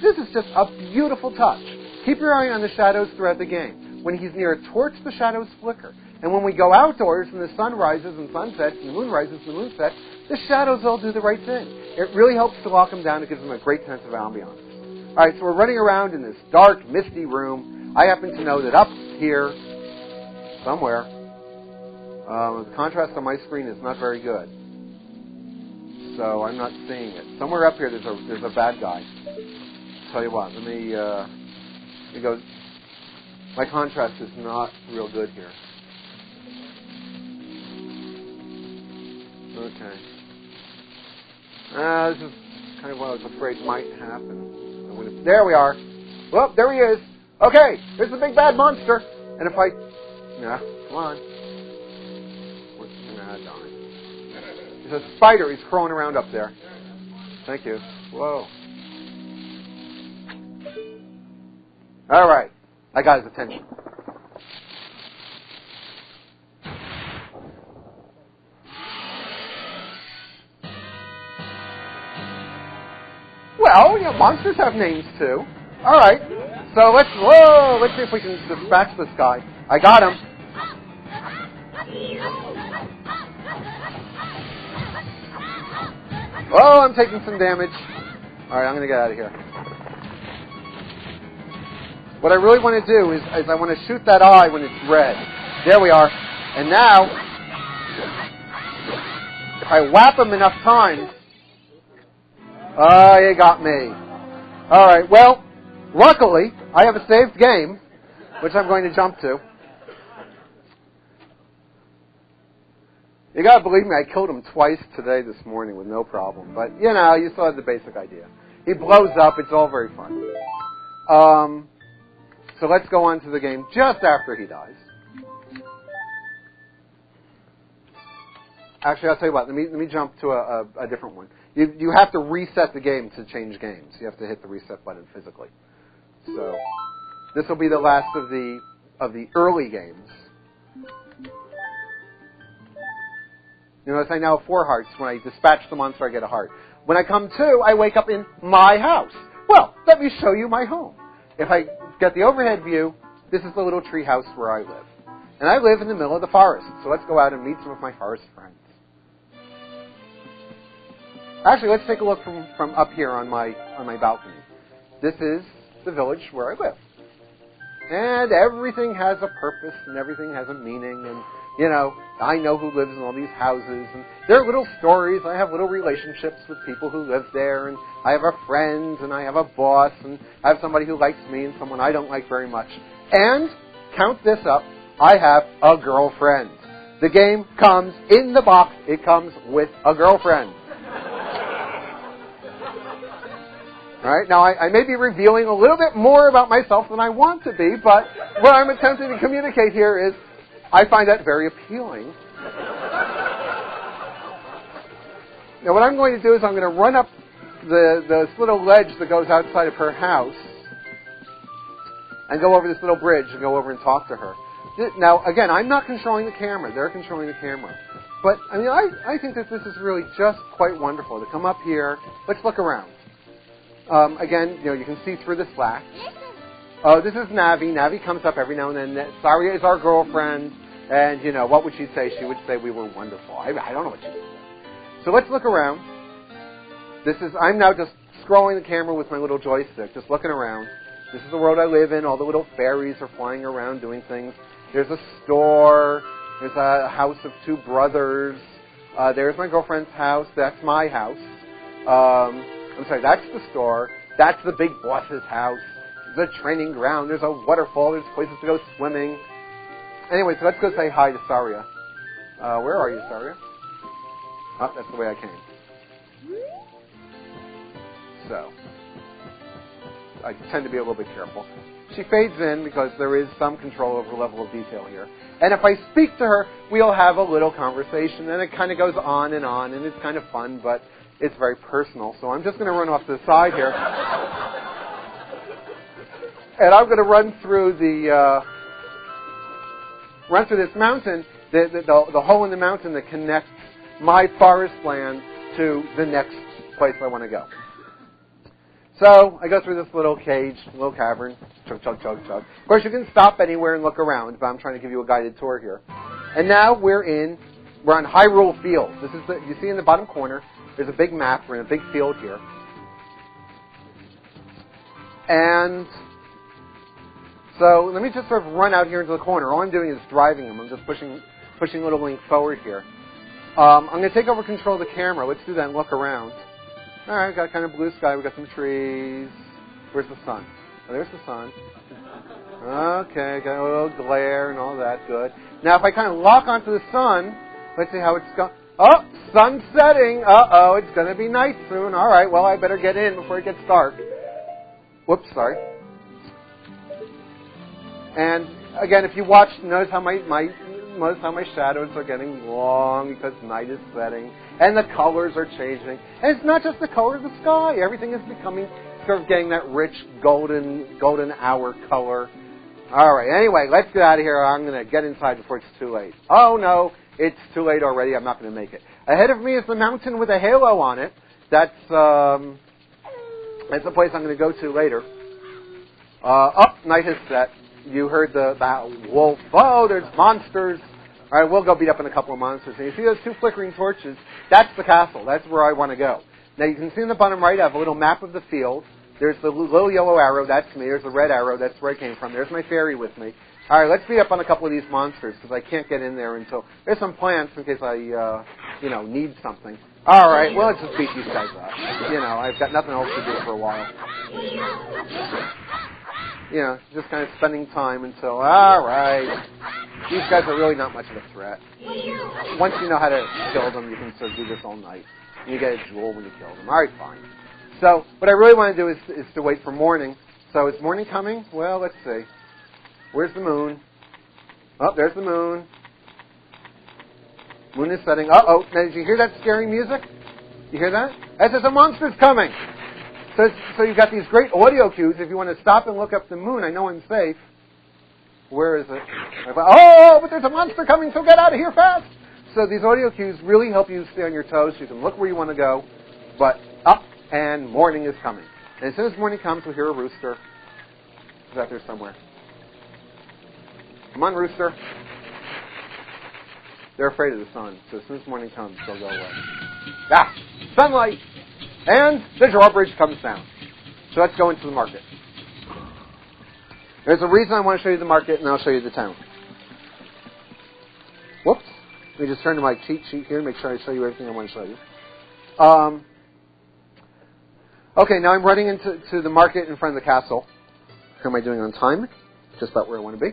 This is just a beautiful touch. Keep your eye on the shadows throughout the game. When he's near a torch, the shadows flicker. And when we go outdoors and the sun rises and sun sets and the moon rises and the moon sets, the shadows all do the right thing. It really helps to lock them down. It gives them a great sense of ambiance. All right, so we're running around in this dark, misty room. I happen to know that up here, somewhere, the contrast on my screen is not very good. So I'm not seeing it. Somewhere up here, there's a bad guy. Tell you what, let me go. My contrast is not real good here. Okay. This is kind of what I was afraid might happen. There we are. Well, there he is. Okay, there's the big bad monster. And if I... Yeah, come on. Darn. There's a spider. He's crawling around up there. Thank you. Whoa. All right. I got his attention. Well, you know, monsters have names too. All right. So let's see if we can dispatch this guy. I got him. Oh, I'm taking some damage. All right, I'm going to get out of here. What I really want to do is I want to shoot that eye when it's red. There we are. And now, if I whap him enough times... Oh, you got me. All right, well, luckily, I have a saved game, which I'm going to jump to. You got to believe me, I killed him twice today this morning with no problem. But, you know, you saw the basic idea. He blows up. It's all very fun. So let's go on to the game just after he dies. Actually, I'll tell you what. Let me jump to a different one. You have to reset the game to change games. You have to hit the reset button physically. So this will be the last of the early games. You notice I now have 4 hearts. When I dispatch the monster, I get a heart. When I come to, I wake up in my house. Well, let me show you my home. If I get the overhead view, this is the little tree house where I live. And I live in the middle of the forest. So let's go out and meet some of my forest friends. Actually, let's take a look from up here on my balcony. This is the village where I live. And everything has a purpose and everything has a meaning. And, you know, I know who lives in all these houses. And there are little stories. I have little relationships with people who live there. And I have a friend and I have a boss. And I have somebody who likes me and someone I don't like very much. And, count this up, I have a girlfriend. The game comes in the box. It comes with a girlfriend. All right, now I may be revealing a little bit more about myself than I want to be, but what I'm attempting to communicate here is I find that very appealing. Now what I'm going to do is I'm going to run up this little ledge that goes outside of her house and go over this little bridge and go over and talk to her. Now, again, I'm not controlling the camera. They're controlling the camera. But, I mean, I think that this is really just quite wonderful to come up here. Let's look around. Again, you can see through the slack. Oh, this is Navi. Navi comes up every now and then. Saria is our girlfriend. And, what would she say? She would say we were wonderful. I don't know what she would say. So let's look around. I'm now just scrolling the camera with my little joystick, just looking around. This is the world I live in. All the little fairies are flying around doing things. There's a store. There's a house of two brothers. There's my girlfriend's house. That's my house. I'm sorry, that's the store. That's the big boss's house. There's a training ground. There's a waterfall. There's places to go swimming. Anyway, so let's go say hi to Saria. Where are you, Saria? Oh, that's the way I came. So, I tend to be a little bit careful. She fades in because there is some control over the level of detail here. And if I speak to her, we'll have a little conversation, and it kind of goes on, and it's kind of fun, but it's very personal. So I'm just going to run off to the side here. And I'm going to run through this mountain, the hole in the mountain that connects my forest land to the next place I want to go. So I go through this little cage, little cavern, chug, chug, chug, chug. Of course, you can stop anywhere and look around, but I'm trying to give you a guided tour here. And now we're on Hyrule Field. This is you see in the bottom corner, there's a big map. We're in a big field here. And so let me just sort of run out here into the corner. All I'm doing is driving them. I'm just pushing little Link forward here. I'm going to take over control of the camera. Let's do that and look around. All right, got kind of blue sky. We've got some trees. Where's the sun? Oh, there's the sun. Okay, got a little glare and all that. Good. Now, if I kind of lock onto the sun, let's see how it's going. Oh, sun's setting. Uh-oh, it's going to be night soon. All right, well, I better get in before it gets dark. Whoops, sorry. And again, if you watch, notice how my shadows are getting long because night is setting, and the colors are changing. And it's not just the color of the sky; everything is becoming sort of getting that rich golden hour color. All right. Anyway, let's get out of here. I'm going to get inside before it's too late. Oh no, it's too late already. I'm not going to make it. Ahead of me is the mountain with a halo on it. That's the place I'm going to go to later. Night has set. You heard the wolf. Oh, there's monsters. All right, we'll go beat up on a couple of monsters. And you see those two flickering torches? That's the castle. That's where I want to go. Now, you can see in the bottom right, I have a little map of the field. There's the little yellow arrow. That's me. There's the red arrow. That's where I came from. There's my fairy with me. All right, let's beat up on a couple of these monsters because I can't get in there until... There's some plants in case I, need something. All right, well, let's just beat these guys up. I've got nothing else to do for a while. Just kind of spending time until, all right, these guys are really not much of a threat. Once you know how to kill them, you can sort of do this all night. And you get a jewel when you kill them. All right, fine. So what I really want to do is to wait for morning. So is morning coming? Well, let's see. Where's the moon? Oh, there's the moon. Moon is setting. Uh-oh. Now, did you hear that scary music? You hear that? That says a monster's coming. So you've got these great audio cues. If you want to stop and look up the moon, I know I'm safe. Where is it? Oh, but there's a monster coming, so get out of here fast. So these audio cues really help you stay on your toes. You can look where you want to go, but up and morning is coming. And as soon as morning comes, we'll hear a rooster. He's out there somewhere. Come on, rooster. They're afraid of the sun, so as soon as morning comes, they'll go away. Ah, sunlight! And the drawbridge comes down. So let's go into the market. There's a reason I want to show you the market, and I'll show you the town. Whoops. Let me just turn to my cheat sheet here and make sure I show you everything I want to show you. Okay, now I'm running into the market in front of the castle. How am I doing on time? Just about where I want to be.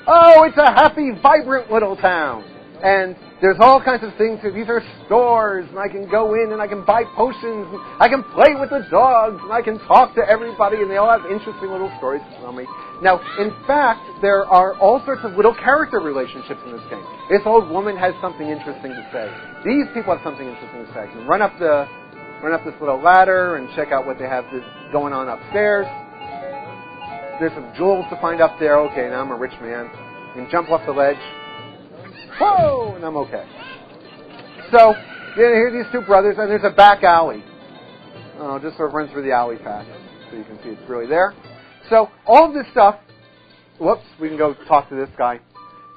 Oh, it's a happy, vibrant little town. And there's all kinds of things. These are stores, and I can go in and I can buy potions, and I can play with the dogs, and I can talk to everybody, and they all have interesting little stories to tell me. Now, in fact, there are all sorts of little character relationships in this game. This old woman has something interesting to say. These people have something interesting to say. You can run up this little ladder and check out what they have going on upstairs. There's some jewels to find up there. Okay, now I'm a rich man. You can jump off the ledge. Whoa! And I'm okay. So, here are these two brothers, and there's a back alley. just sort of run through the alley path so you can see it's really there. So all of this stuff, whoops, we can go talk to this guy.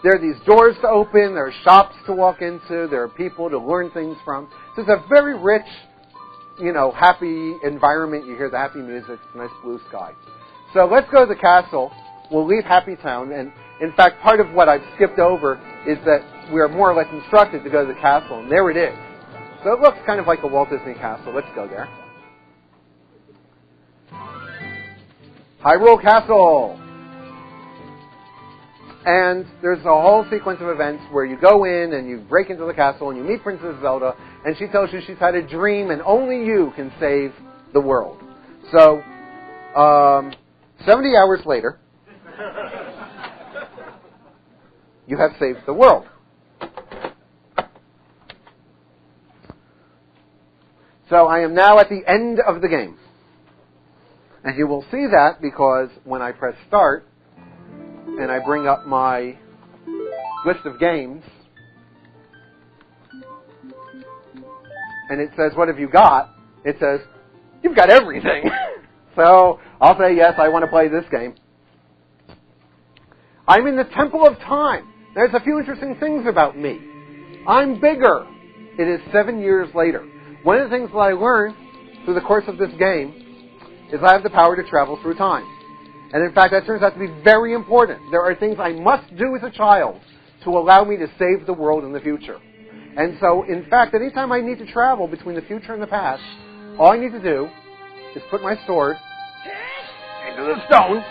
There are these doors to open, there are shops to walk into, there are people to learn things from. So it's a very rich, happy environment. You hear the happy music, it's a nice blue sky. So let's go to the castle. We'll leave Happy Town, and in fact, part of what I've skipped over is that we are more or less instructed to go to the castle, and there it is. So it looks kind of like a Walt Disney castle. Let's go there. Hyrule Castle. And there's a whole sequence of events where you go in and you break into the castle and you meet Princess Zelda, and she tells you she's had a dream and only you can save the world. So, 70 hours later, you have saved the world. So I am now at the end of the game. And you will see that because when I press start and I bring up my list of games, and it says, what have you got? It says, you've got everything. So I'll say, yes, I want to play this game. I'm in the Temple of Time. There's a few interesting things about me. I'm bigger. It is 7 years later. One of the things that I learned through the course of this game is I have the power to travel through time. And in fact, that turns out to be very important. There are things I must do as a child to allow me to save the world in the future. And so, in fact, anytime I need to travel between the future and the past, all I need to do is put my sword into the stone,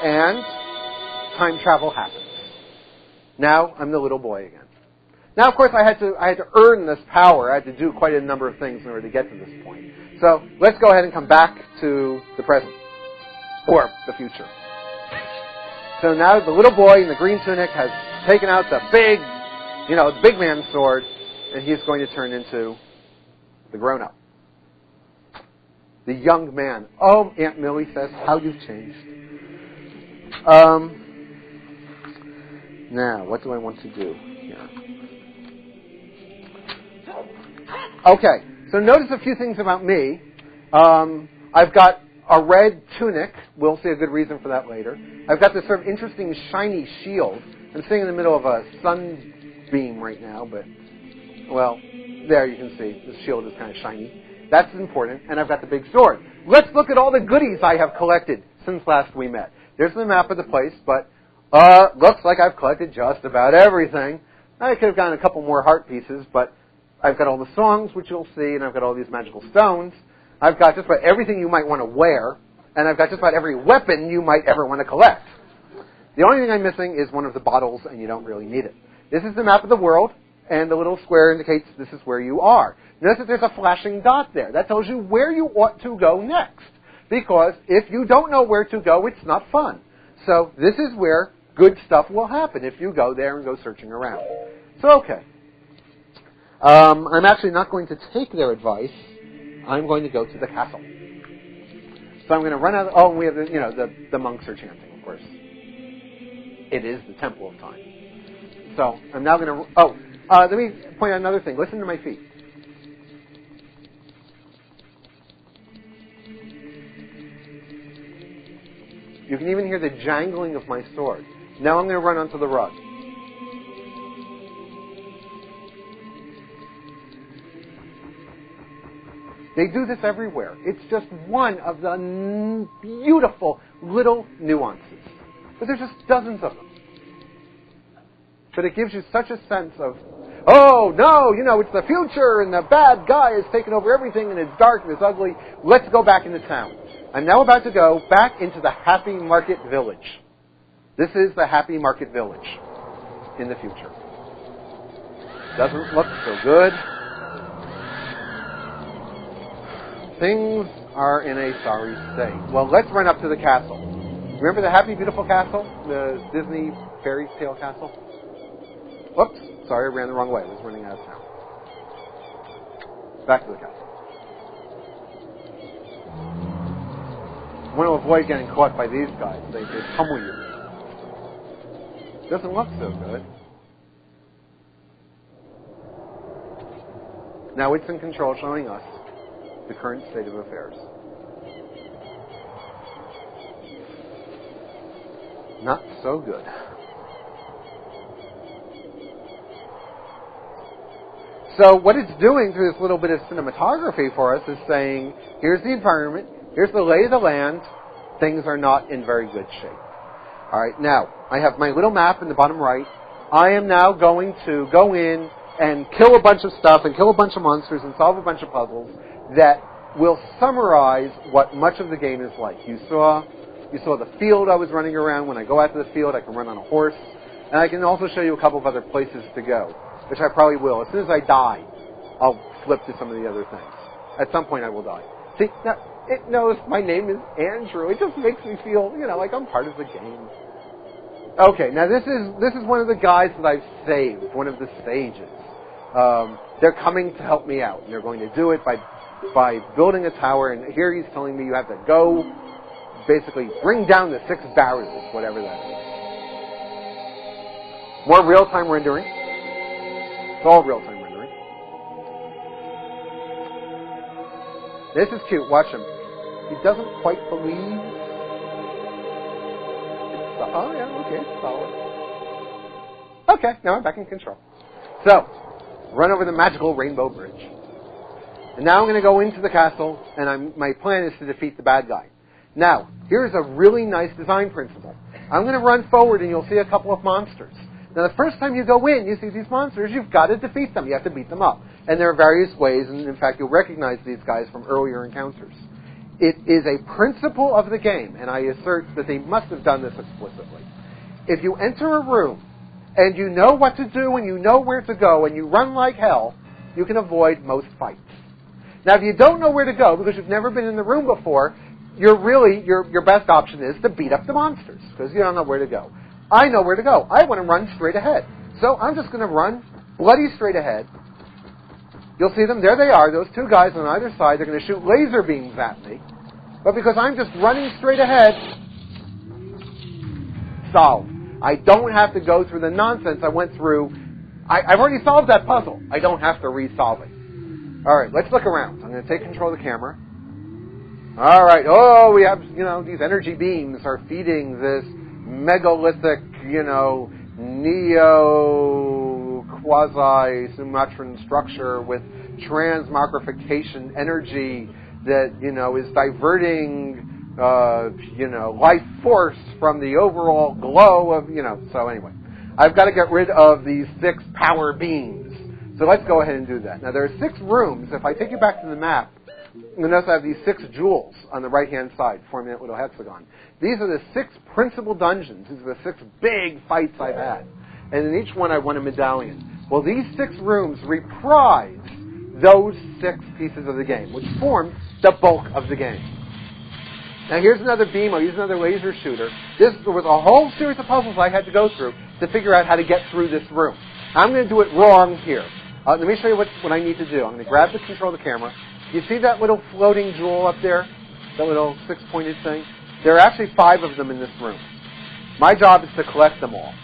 and time travel happens. Now I'm the little boy again. Now, of course, I had to earn this power. I had to do quite a number of things in order to get to this point. So let's go ahead and come back to the present, or the future. So now the little boy in the green tunic has taken out the big man's sword, and he's going to turn into the grown-up. The young man. Oh, Aunt Millie says, how you've changed. Now, what do I want to do here? Okay, so notice a few things about me. I've got a red tunic. We'll see a good reason for that later. I've got this sort of interesting shiny shield. I'm sitting in the middle of a sunbeam right now, but, well, there you can see. The shield is kind of shiny. That's important. And I've got the big sword. Let's look at all the goodies I have collected since last we met. There's the map of the place, but looks like I've collected just about everything. I could have gotten a couple more heart pieces, but I've got all the songs, which you'll see, and I've got all these magical stones. I've got just about everything you might want to wear, and I've got just about every weapon you might ever want to collect. The only thing I'm missing is one of the bottles, and you don't really need it. This is the map of the world, and the little square indicates this is where you are. Notice that there's a flashing dot there. That tells you where you ought to go next, because if you don't know where to go, it's not fun. So this is where good stuff will happen if you go there and go searching around. So, okay. I'm actually not going to take their advice. I'm going to go to the castle. So I'm going to run out. Oh, and we have the monks are chanting, of course. It is the Temple of Time. So I'm now going to. Let me point out another thing. Listen to my feet. You can even hear the jangling of my sword. Now I'm going to run onto the rug. They do this everywhere. It's just one of the beautiful little nuances. But there's just dozens of them. But it gives you such a sense of, oh, no, it's the future, and the bad guy has taken over everything, and it's dark, and it's ugly. Let's go back into town. I'm now about to go back into the Happy Market Village. This is the Happy Market Village in the future. Doesn't look so good. Things are in a sorry state. Well, let's run up to the castle. Remember the Happy Beautiful Castle? The Disney fairy tale castle? Whoops. Sorry, I ran the wrong way. I was running out of town. Back to the castle. I want to avoid getting caught by these guys. They pummel you. Doesn't look so good. Now it's in control, showing us the current state of affairs. Not so good. So what it's doing through this little bit of cinematography for us is saying, here's the environment, here's the lay of the land, things are not in very good shape. All right, now, I have my little map in the bottom right. I am now going to go in and kill a bunch of stuff and kill a bunch of monsters and solve a bunch of puzzles that will summarize what much of the game is like. You saw the field I was running around. When I go out to the field, I can run on a horse. And I can also show you a couple of other places to go, which I probably will. As soon as I die, I'll flip to some of the other things. At some point, I will die. See, now, it knows my name is Andrew. It just makes me feel, like I'm part of the game. Okay, now this is one of the guys that I've saved, one of the sages. They're coming to help me out, and they're going to do it by building a tower. And here he's telling me you have to go, basically bring down the 6 barriers, whatever that is. More real-time rendering. It's all real-time rendering. This is cute. Watch him. He doesn't quite believe. Oh, yeah, okay, it's solid. Okay, now I'm back in control. So, run over the magical rainbow bridge. And now I'm going to go into the castle, and my plan is to defeat the bad guy. Now, here's a really nice design principle. I'm going to run forward, and you'll see a couple of monsters. Now, the first time you go in, you see these monsters, you've got to defeat them. You have to beat them up. And there are various ways, and in fact, you'll recognize these guys from earlier encounters. It is a principle of the game, and I assert that they must have done this explicitly. If you enter a room, and you know what to do, and you know where to go, and you run like hell, you can avoid most fights. Now, if you don't know where to go, because you've never been in the room before, your best option is to beat up the monsters, because you don't know where to go. I know where to go. I want to run straight ahead. So I'm just going to run bloody straight ahead. You'll see them. There they are, those 2 guys on either side. They're going to shoot laser beams at me. But because I'm just running straight ahead, solved. I don't have to go through the nonsense I went through. I've already solved that puzzle. I don't have to resolve it. All right, let's look around. I'm going to take control of the camera. All right. Oh, we have, these energy beams are feeding this megalithic, neo-quasi-Sumatran structure with transmogrification energy that, is diverting, life force from the overall glow of, So anyway, I've got to get rid of these 6 power beams. So let's go ahead and do that. Now, there are 6 rooms. If I take you back to the map, you'll notice I have these 6 jewels on the right-hand side, forming that little hexagon. These are the 6 principal dungeons. These are the 6 big fights I've had. And in each one, I won a medallion. Well, these 6 rooms reprise those 6 pieces of the game, which form the bulk of the game. Now, here's another beam. I'll use another laser shooter. There was a whole series of puzzles I had to go through to figure out how to get through this room. I'm going to do it wrong here. Let me show you what I need to do. I'm going to grab the control of the camera. You see that little floating jewel up there? That little 6-pointed thing? There are actually 5 of them in this room. My job is to collect them all.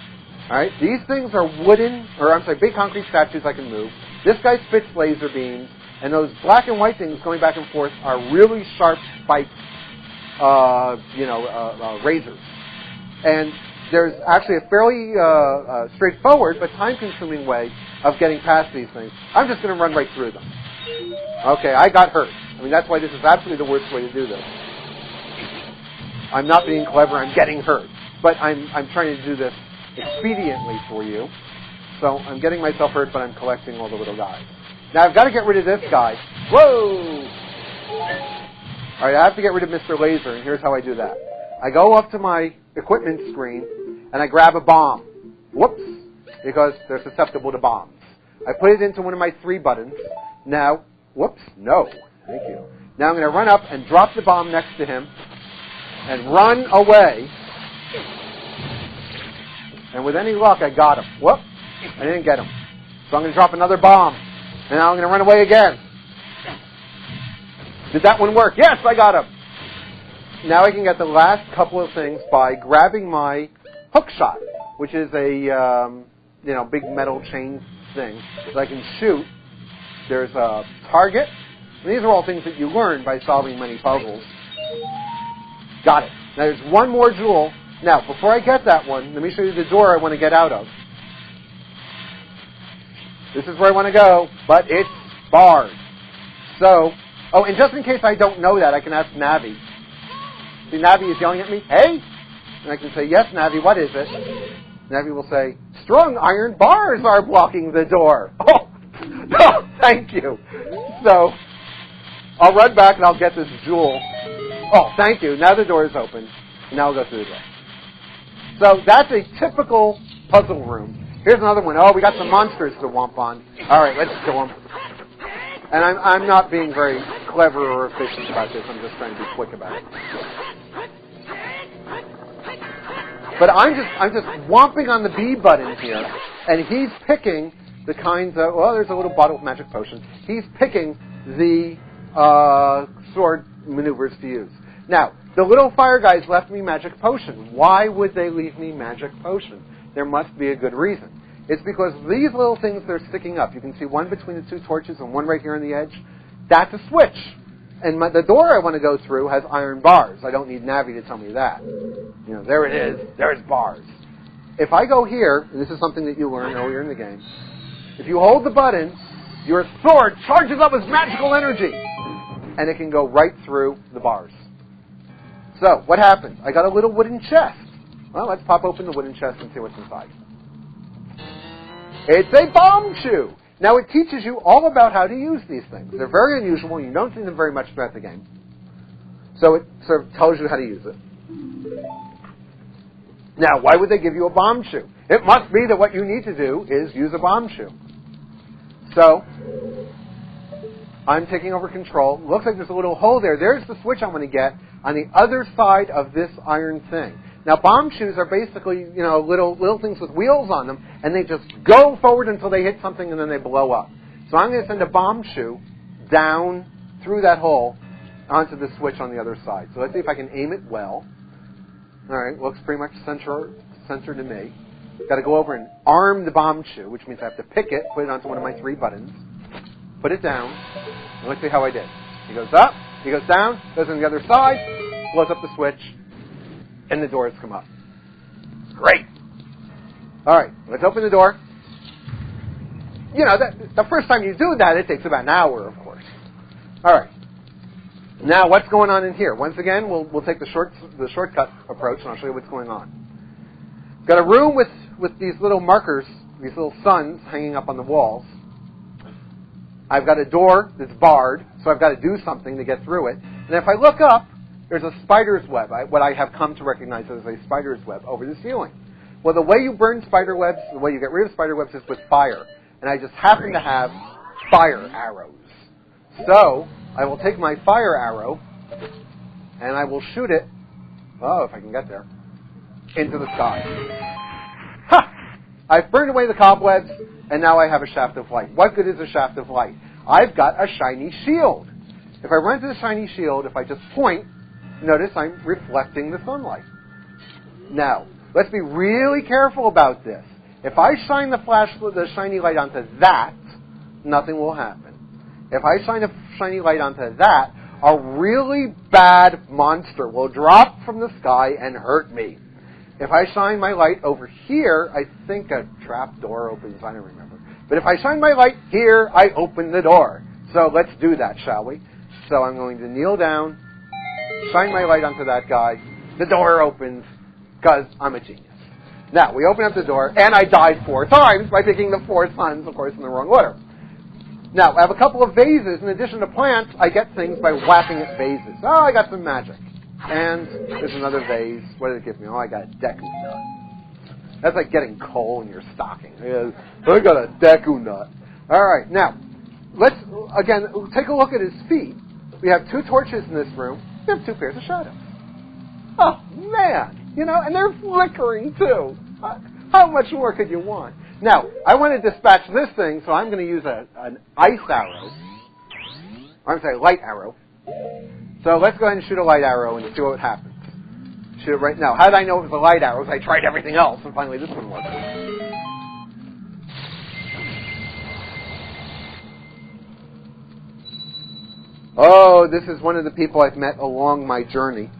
All right? These things are big concrete statues I can move. This guy spits laser beams. And those black and white things going back and forth are really sharp spiked, razors. And there's actually a fairly straightforward but time-consuming way of getting past these things. I'm just going to run right through them. Okay, I got hurt. That's why this is absolutely the worst way to do this. I'm not being clever. I'm getting hurt. But I'm trying to do this expediently for you. So I'm getting myself hurt, but I'm collecting all the little guys. Now I've got to get rid of this guy. Whoa! All right, I have to get rid of Mr. Laser, and here's how I do that. I go up to my equipment screen, and I grab a bomb. Whoops, because they're susceptible to bombs. I put it into one of my 3 buttons. Now, whoops, no, thank you. Now I'm going to run up and drop the bomb next to him, and run away. And with any luck, I got him. Whoop, I didn't get him. So I'm going to drop another bomb. And now I'm going to run away again. Did that one work? Yes, I got him. Now I can get the last couple of things by grabbing my hook shot, which is a big metal chain thing that I can shoot There's a target. And these are all things that you learn by solving many puzzles. Got it. Now there's one more jewel. Now, before I get that one, let me show you the door I want to get out of. This is where I want to go, but it's barred. So, oh, and just in case I don't know that, I can ask Navi. See, Navi is yelling at me, hey? And I can say, yes, Navi, what is it? Navi will say, strong iron bars are blocking the door. Oh, no, thank you. So, I'll run back and I'll get this jewel. Oh, thank you. Now the door is open. Now I'll go through the door. So that's a typical puzzle room. Here's another one. Oh, we got some monsters to womp on. All right, let's kill them. And I'm not being very clever or efficient about this. I'm just trying to be quick about it. But I'm just whomping on the B button here, and he's picking the kinds of, well, there's a little bottle of magic potion. He's picking the sword maneuvers to use. Now, the little fire guys left me magic potion. Why would they leave me magic potion? There must be a good reason. It's because these little things that are sticking up, you can see one between the two torches and one right here on the edge, that's a switch. And the door I want to go through has iron bars. I don't need Navi to tell me that. You know, there it is. There's bars. If I go here, and this is something that you learned earlier in the game, if you hold the button, your sword charges up with magical energy, and it can go right through the bars. So, what happened? I got a little wooden chest. Well, let's pop open the wooden chest and see what's inside. It's a bomb shoe. Now, it teaches you all about how to use these things. They're very unusual. You don't see them very much throughout the game. So, it sort of tells you how to use it. Now, why would they give you a bomb shoe? It must be that what you need to do is use a bomb shoe. So, I'm taking over control. Looks like there's a little hole there. There's the switch I'm going to get on the other side of this iron thing. Now, bomb shoes are basically, little things with wheels on them, and they just go forward until they hit something, and then they blow up. So I'm going to send a bomb shoe down through that hole onto the switch on the other side. So let's see if I can aim it well. All right, looks pretty much centered to me. Got to go over and arm the bomb shoe, which means I have to pick it, put it onto one of my 3 buttons, put it down, and let's see how I did. He goes up, he goes down, goes on the other side, blows up the switch, and the doors come up. Great. All right, let's open the door. You know, the first time you do that, it takes about an hour, of course. All right. Now, what's going on in here? Once again, we'll take the shortcut approach, and I'll show you what's going on. Got a room with these little markers, these little suns hanging up on the walls. I've got a door that's barred, so I've got to do something to get through it. And if I look up, there's a spider's web, what I have come to recognize as a spider's web over the ceiling. Well, the way you burn spider webs, the way you get rid of spider webs is with fire. And I just happen to have fire arrows. So, I will take my fire arrow, and I will shoot it, if I can get there, into the sky. Ha! I've burned away the cobwebs, and now I have a shaft of light. What good is a shaft of light? I've got a shiny shield. If I run to the shiny shield, if I just point, notice I'm reflecting the sunlight. Now, let's be really careful about this. If I shine the shiny light onto that, nothing will happen. If I shine a shiny light onto that, a really bad monster will drop from the sky and hurt me. If I shine my light over here, I think a trap door opens, I don't remember. But if I shine my light here, I open the door. So let's do that, shall we? So I'm going to kneel down, shine my light onto that guy, the door opens, because I'm a genius. Now, we open up the door, and I died 4 times by picking the 4 suns, of course, in the wrong order. Now, I have a couple of vases. In addition to plants, I get things by whacking at vases. Oh, I got some magic. And there's another vase. What did it give me? Oh, I got a Deku nut. That's like getting coal in your stocking. I got a Deku nut. All right, now, let's, again, take a look at his feet. We have 2 torches in this room. We have 2 pairs of shadows. Oh, man. And they're flickering, too. How much more could you want? Now, I want to dispatch this thing, so I'm going to use an ice arrow. I'm sorry, light arrow. So let's go ahead and shoot a light arrow and see what happens. Shoot it right now. How did I know it was a light arrow? Because I tried everything else, and finally this one worked. Oh, this is one of the people I've met along my journey.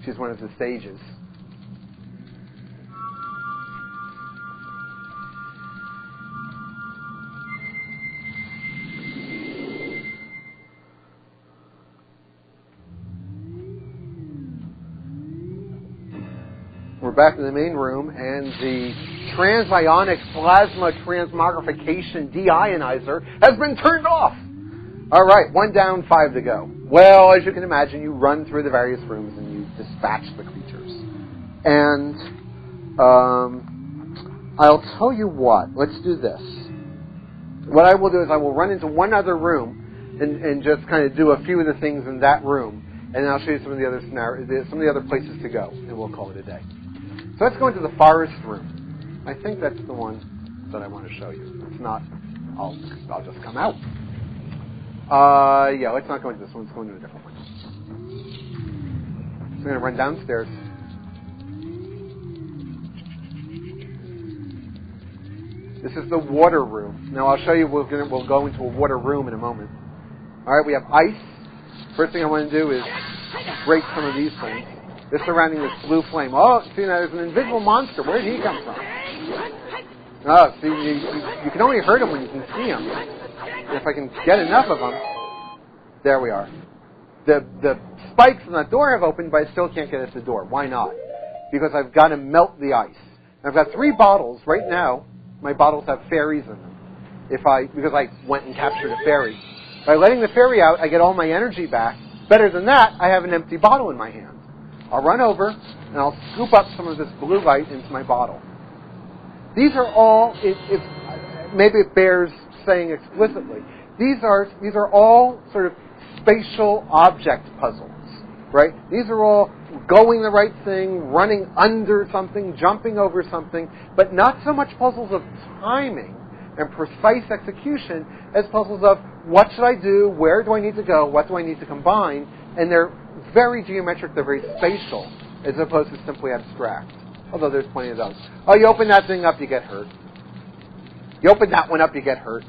She's one of the sages. We're back in the main room, and the transionic plasma transmogrification deionizer has been turned off. All right, 1 down, 5 to go. Well, as you can imagine, you run through the various rooms and you dispatch the creatures. And I'll tell you what. Let's do this. What I will do is I will run into one other room and just kind of do a few of the things in that room, and then I'll show you some of the other some of the other places to go, and we'll call it a day. So let's go into the forest room. I think that's the one that I want to show you. If not, I'll just come out. Yeah, let's not go into this one. Let's go into a different one. So I'm going to run downstairs. This is the water room. Now I'll show you. We'll go into a water room in a moment. All right, we have ice. First thing I want to do is break some of these things. They're surrounding this blue flame. Oh, see, now there's an invisible monster. Where did he come from? Oh, see, you can only hurt him when you can see him. And if I can get enough of them, there we are. The spikes on the door have opened, but I still can't get at the door. Why not? Because I've got to melt the ice. I've got 3 bottles right now. My bottles have fairies in them. Because I went and captured a fairy. By letting the fairy out, I get all my energy back. Better than that, I have an empty bottle in my hand. I'll run over and I'll scoop up some of this blue light into my bottle. These are all, maybe it bears saying explicitly, these are all sort of spatial object puzzles, right? These are all going the right thing, running under something, jumping over something, but not so much puzzles of timing and precise execution as puzzles of what should I do, where do I need to go, what do I need to combine, and they're very geometric, they're very spatial, as opposed to simply abstract. Although there's plenty of those. Oh, you open that thing up, you get hurt. You open that one up, you get hurt.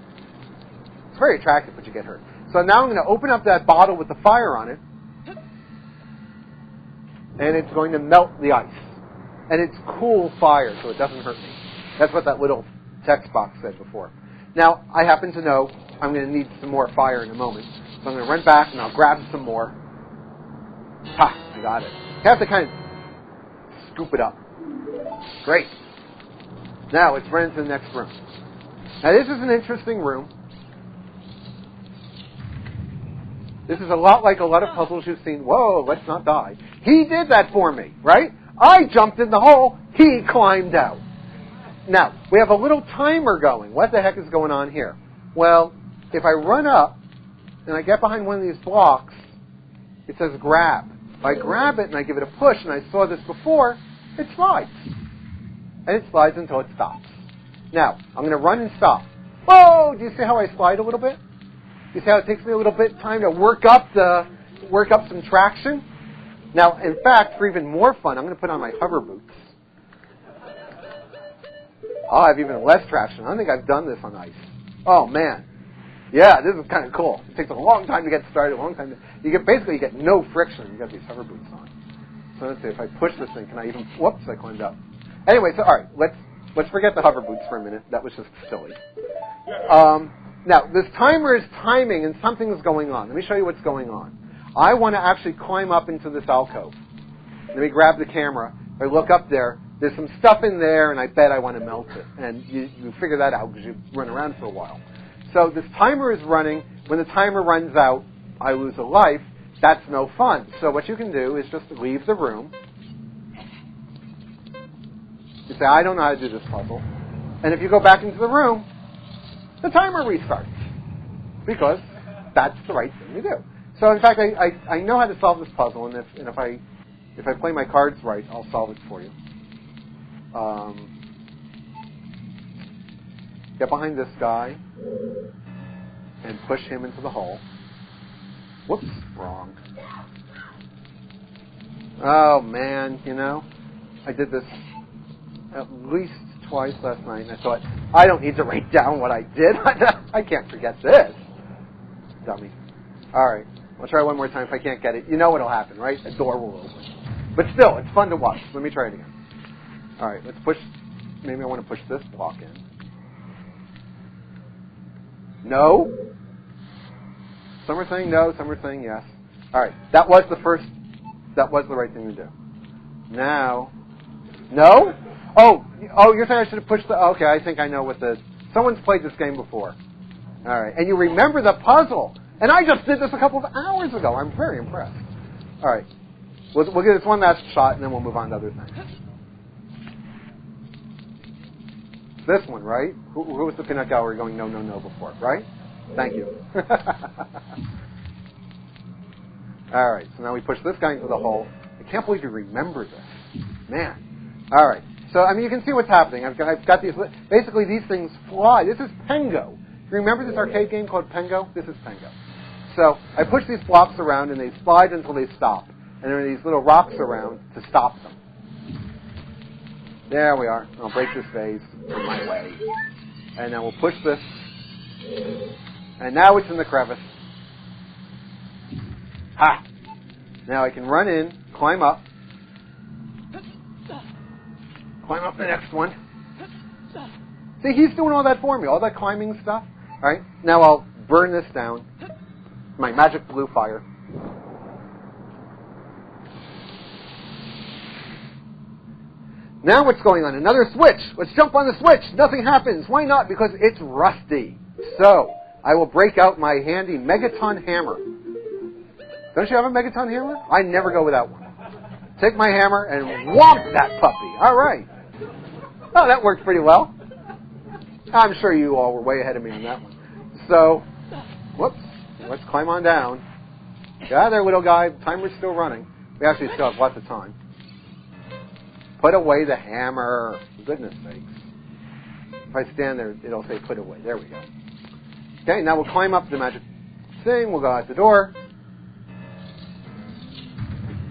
It's very attractive, but you get hurt. So now I'm going to open up that bottle with the fire on it, and it's going to melt the ice. And it's cool fire, so it doesn't hurt me. That's what that little text box said before. Now, I happen to know I'm going to need some more fire in a moment. So I'm going to run back and I'll grab some more. Ha! I got it. You have to kind of scoop it up. Great. Now, let's run into the next room. Now, this is an interesting room. This is a lot like a lot of puzzles you've seen. Whoa, let's not die. He did that for me, right? I jumped in the hole. He climbed out. Now, we have a little timer going. What the heck is going on here? Well, if I run up and I get behind one of these blocks, it says grab. If I grab it and I give it a push, and I saw this before, it slides. And it slides until it stops. Now, I'm going to run and stop. Whoa! Do you see how I slide a little bit? You see how it takes me a little bit of time to work up some traction? Now, in fact, for even more fun, I'm going to put on my hover boots. I'll have even less traction. I don't think I've done this on ice. Oh, man. Yeah, this is kind of cool. It takes a long time to get started, a long time to... You get no friction. You got these hover boots on. So let's see, if I push this thing, can I even... Whoops, I climbed up. Anyway, so all right, let's forget the hover boots for a minute. That was just silly. Now, this timer is timing, and something is going on. Let me show you what's going on. I want to actually climb up into this alcove. Let me grab the camera. I look up there. There's some stuff in there, and I bet I want to melt it. And you figure that out because you run around for a while. So this timer is running. When the timer runs out, I lose a life. That's no fun. So what you can do is just leave the room. You say, I don't know how to do this puzzle. And if you go back into the room, the timer restarts. Because that's the right thing to do. So in fact, I know how to solve this puzzle, and if I play my cards right, I'll solve it for you. Get behind this guy and push him into the hole. Whoops, wrong. Oh man, I did this at least twice last night, and I thought, I don't need to write down what I did. I can't forget this. Dummy. All right. I'll try one more time. If I can't get it, you know what'll happen, right? A door will open. But still, it's fun to watch. Let me try it again. All right, let's push. Maybe I want to push this block in. No. Some are saying no. Some are saying yes. All right, that was the right thing to do. Now, no. Oh, you're saying I should have pushed the. Okay, I think I know what the. Someone's played this game before. All right, and you remember the puzzle. And I just did this a couple of hours ago. I'm very impressed. All right. We'll give this one last shot, and then we'll move on to other things. This one, right? Who was the peanut gallery going no, no, no before, right? Thank you. All right. So now we push this guy into the hole. I can't believe you remember this. Man. All right. So, I mean, you can see what's happening. I've got these. Basically, these things fly. This is Pengo. You remember this arcade game called Pengo? This is Pengo. So I push these blocks around, and they slide until they stop. And there are these little rocks around to stop them. There we are. I'll break this vase in my way. And then we'll push this. And now it's in the crevice. Ha! Now I can run in, climb up. Climb up the next one. See, he's doing all that for me, all that climbing stuff. All right, now I'll burn this down. My magic blue fire. Now what's going on? Another switch. Let's jump on the switch. Nothing happens. Why not? Because it's rusty. So, I will break out my handy Megaton hammer. Don't you have a Megaton hammer? I never go without one. Take my hammer and whomp that puppy. All right. Oh, that worked pretty well. I'm sure you all were way ahead of me on that one. So, whoops. Let's climb on down. Yeah, there, little guy. Timer's still running. We actually still have lots of time. Put away the hammer. For goodness sakes. If I stand there, it'll say put away. There we go. Okay, now we'll climb up the magic thing. We'll go out the door.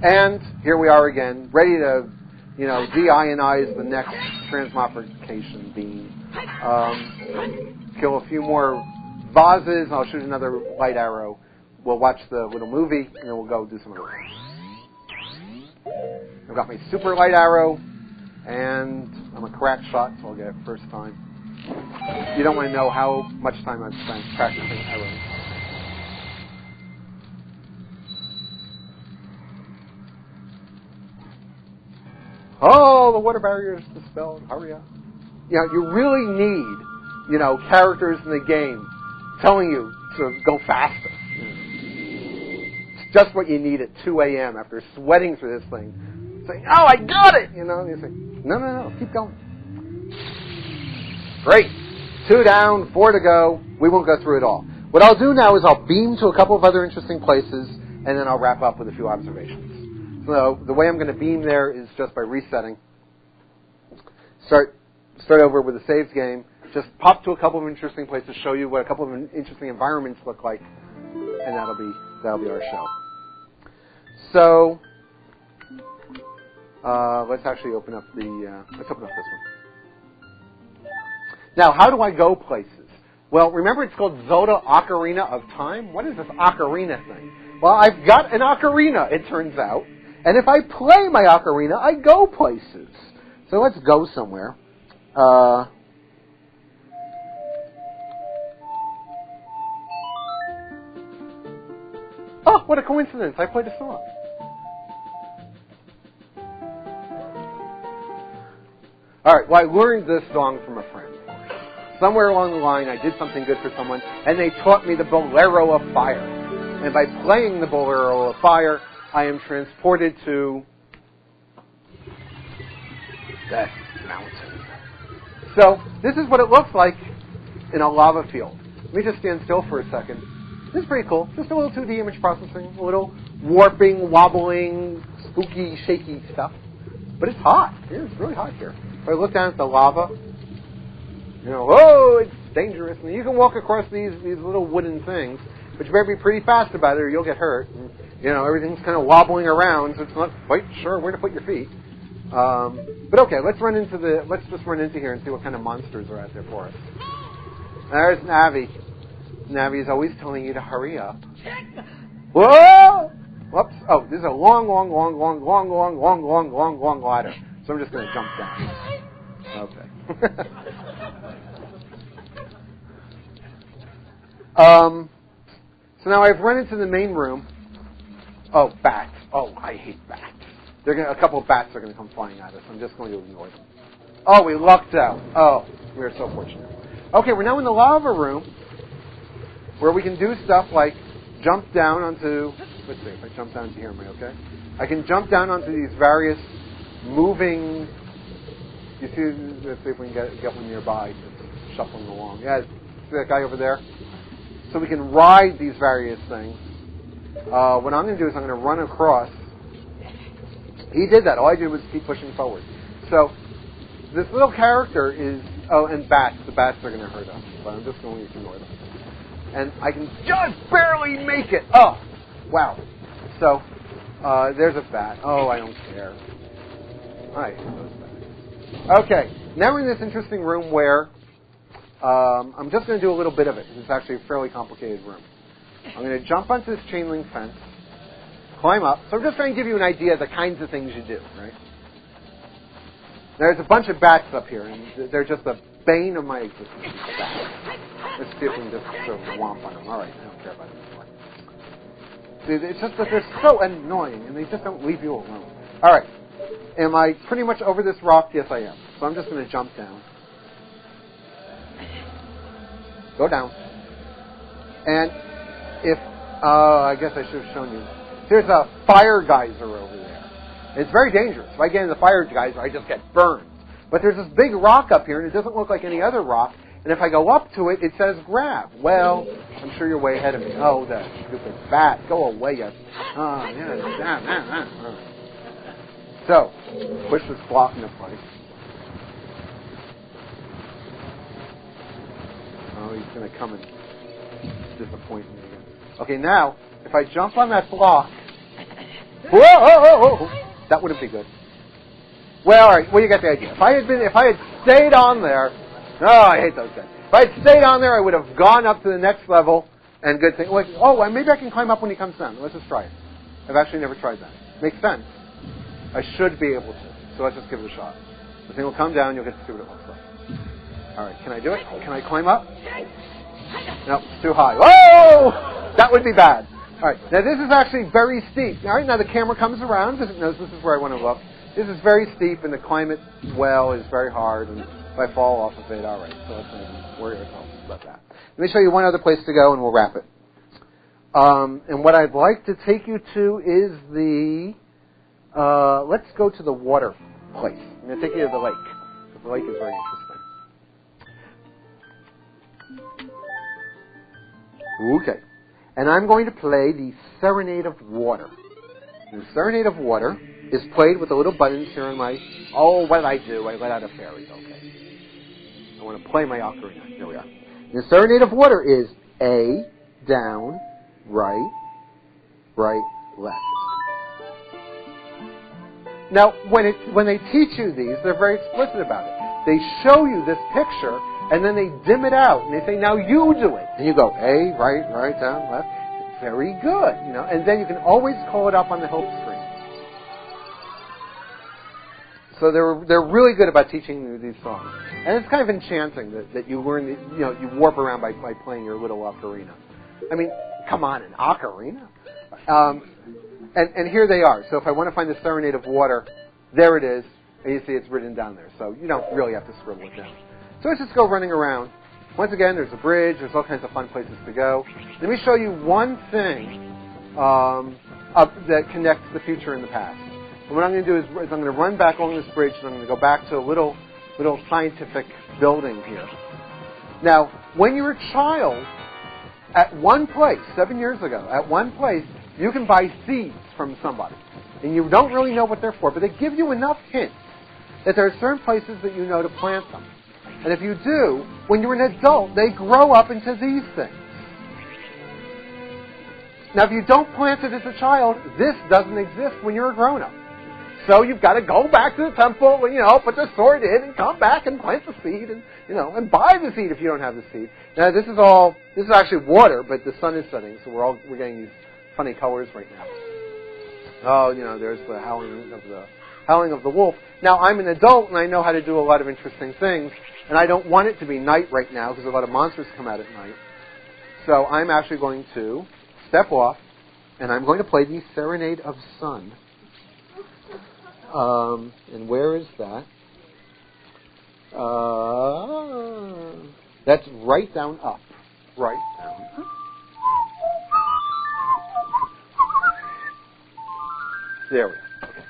And here we are again, ready to, de-ionize the next transmogrification beam. Kill a few more vases. I'll shoot another light arrow. We'll watch the little movie, and then we'll go do some other things. I've got my super light arrow, and I'm a crack shot, so I'll get it first time. You don't want to know how much time I've spent practicing arrows. Oh, the water barrier is dispelled. Hurry up. You really need, characters in the game telling you to go faster. It's just what you need at 2 a.m. after sweating through this thing. Saying, oh, I got it! And you say, no, keep going. Great. 2 down, 4 to go. We won't go through it all. What I'll do now is I'll beam to a couple of other interesting places, and then I'll wrap up with a few observations. So the way I'm going to beam there is just by resetting. Start over with a saved game. Just pop to a couple of interesting places, show you what a couple of interesting environments look like, and that'll be our show. So let's actually open up this one. Now, how do I go places? Well, remember it's called Zelda Ocarina of Time? What is this ocarina thing? Well, I've got an ocarina, it turns out. And if I play my ocarina, I go places. So let's go somewhere. Oh, what a coincidence. I played a song. All right, well, I learned this song from a friend. Somewhere along the line, I did something good for someone, and they taught me the Bolero of Fire. And by playing the Bolero of Fire, I am transported to that mountain. So, this is what it looks like in a lava field. Let me just stand still for a second. This is pretty cool. Just a little 2D image processing, a little warping, wobbling, spooky, shaky stuff. But it's hot. It's really hot here. If I look down at the lava, it's dangerous. And you can walk across these little wooden things, but you better be pretty fast about it or you'll get hurt. And, everything's kind of wobbling around, so it's not quite sure where to put your feet. But okay, let's just run into here and see what kind of monsters are out there for us. There's Navi. Navi is always telling you to hurry up. Whoa! Whoops. Oh, this is a long ladder. So I'm just going to jump down. Okay. So now I've run into the main room. Oh, bats. Oh, I hate bats. A couple of bats are going to come flying at us. I'm just going to ignore them. Oh, we lucked out. Oh, we are so fortunate. Okay, we're now in the lava room where we can do stuff like jump down onto... Let's see, if I jump down to here, am I okay? I can jump down onto these various moving... You see, let's see if we can get one nearby that's shuffling along. Yeah, see that guy over there? So we can ride these various things. What I'm going to do is I'm going to run across. He did that. All I did was keep pushing forward. So this little character is... Oh, and bats. The bats are going to hurt us. But I'm just going to ignore them. And I can just barely make it. Oh, wow. So there's a bat. Oh, I don't care. I hate those bats. Okay. Now we're in this interesting room where I'm just going to do a little bit of it. It's actually a fairly complicated room. I'm going to jump onto this chain link fence, climb up. So I'm just trying to give you an idea of the kinds of things you do, right? There's a bunch of bats up here, and they're just the bane of my existence. Bats. Let's see if we can just sort of womp on them. All right, I don't care about them anymore. See, it's just that they're so annoying, and they just don't leave you alone. All right. Am I pretty much over this rock? Yes, I am. So I'm just going to jump down. Go down. And if, I guess I should have shown you. There's a fire geyser over there. It's very dangerous. If I get in the fire geyser, I just get burned. But there's this big rock up here, and it doesn't look like any other rock. And if I go up to it, it says grab. Well, I'm sure you're way ahead of me. Oh, that stupid bat. Go away, you. Oh, yeah. So, push this block into place. Oh, he's going to come and disappoint me again. Okay, now, if I jump on that block... Whoa! That wouldn't be good. Well, all right. Well, you got the idea. If I had stayed on there... Oh, I hate those guys. If I had stayed on there, I would have gone up to the next level, and good thing. Like, oh, maybe I can climb up when he comes down. Let's just try it. I've actually never tried that. Makes sense. I should be able to. So let's just give it a shot. The thing will come down, you'll get to see what it looks like. All right, can I do it? Can I climb up? No, it's too high. Oh! That would be bad. All right, now this is actually very steep. All right, now the camera comes around because it knows this is where I want to look. This is very steep, and the climb it well is very hard, and if I fall off of it, all right, so let's not worry ourselves about that. Let me show you one other place to go, and we'll wrap it. And what I'd like to take you to is the... let's go to the water place. I'm going to take you to the lake. Because the lake is very interesting. Okay. And I'm going to play the Serenade of Water. The Serenade of Water is played with the little buttons here on my... Oh, what did I do? I let out a fairy. Okay. I want to play my ocarina. Here we are. The Serenade of Water is A, down, right, left. Now, when they teach you these, they're very explicit about it. They show you this picture, and then they dim it out, and they say, now you do it. And you go, A, right, down, left. Very good, you know. And then you can always call it up on the help screen. So they're really good about teaching you these songs. And it's kind of enchanting that you learn, you warp around by playing your little ocarina. I mean, come on, an ocarina? And here they are. So if I want to find the Serenade of Water, there it is. And you see it's written down there. So you don't really have to scribble it down. So let's just go running around. Once again, there's a bridge. There's all kinds of fun places to go. Let me show you one thing that connects the future and the past. And what I'm going to do is I'm going to run back along this bridge, and I'm going to go back to a little scientific building here. Now, when you're a child, at one place, 7 years ago, at one place, you can buy seeds from somebody. And you don't really know what they're for, but they give you enough hints that there are certain places that you know to plant them. And if you do, when you're an adult, they grow up into these things. Now, if you don't plant it as a child, this doesn't exist when you're a grown-up. So you've got to go back to the temple and, put the sword in and come back and plant the seed and, and buy the seed if you don't have the seed. Now, this is actually water, but the sun is setting, so we're getting these funny colors right now. Oh, there's the howling of the wolf. Now, I'm an adult, and I know how to do a lot of interesting things, and I don't want it to be night right now because a lot of monsters come out at night. So I'm actually going to step off, and I'm going to play the Serenade of Sun. And where is that? That's right down up. Right down up. There we go. Okay.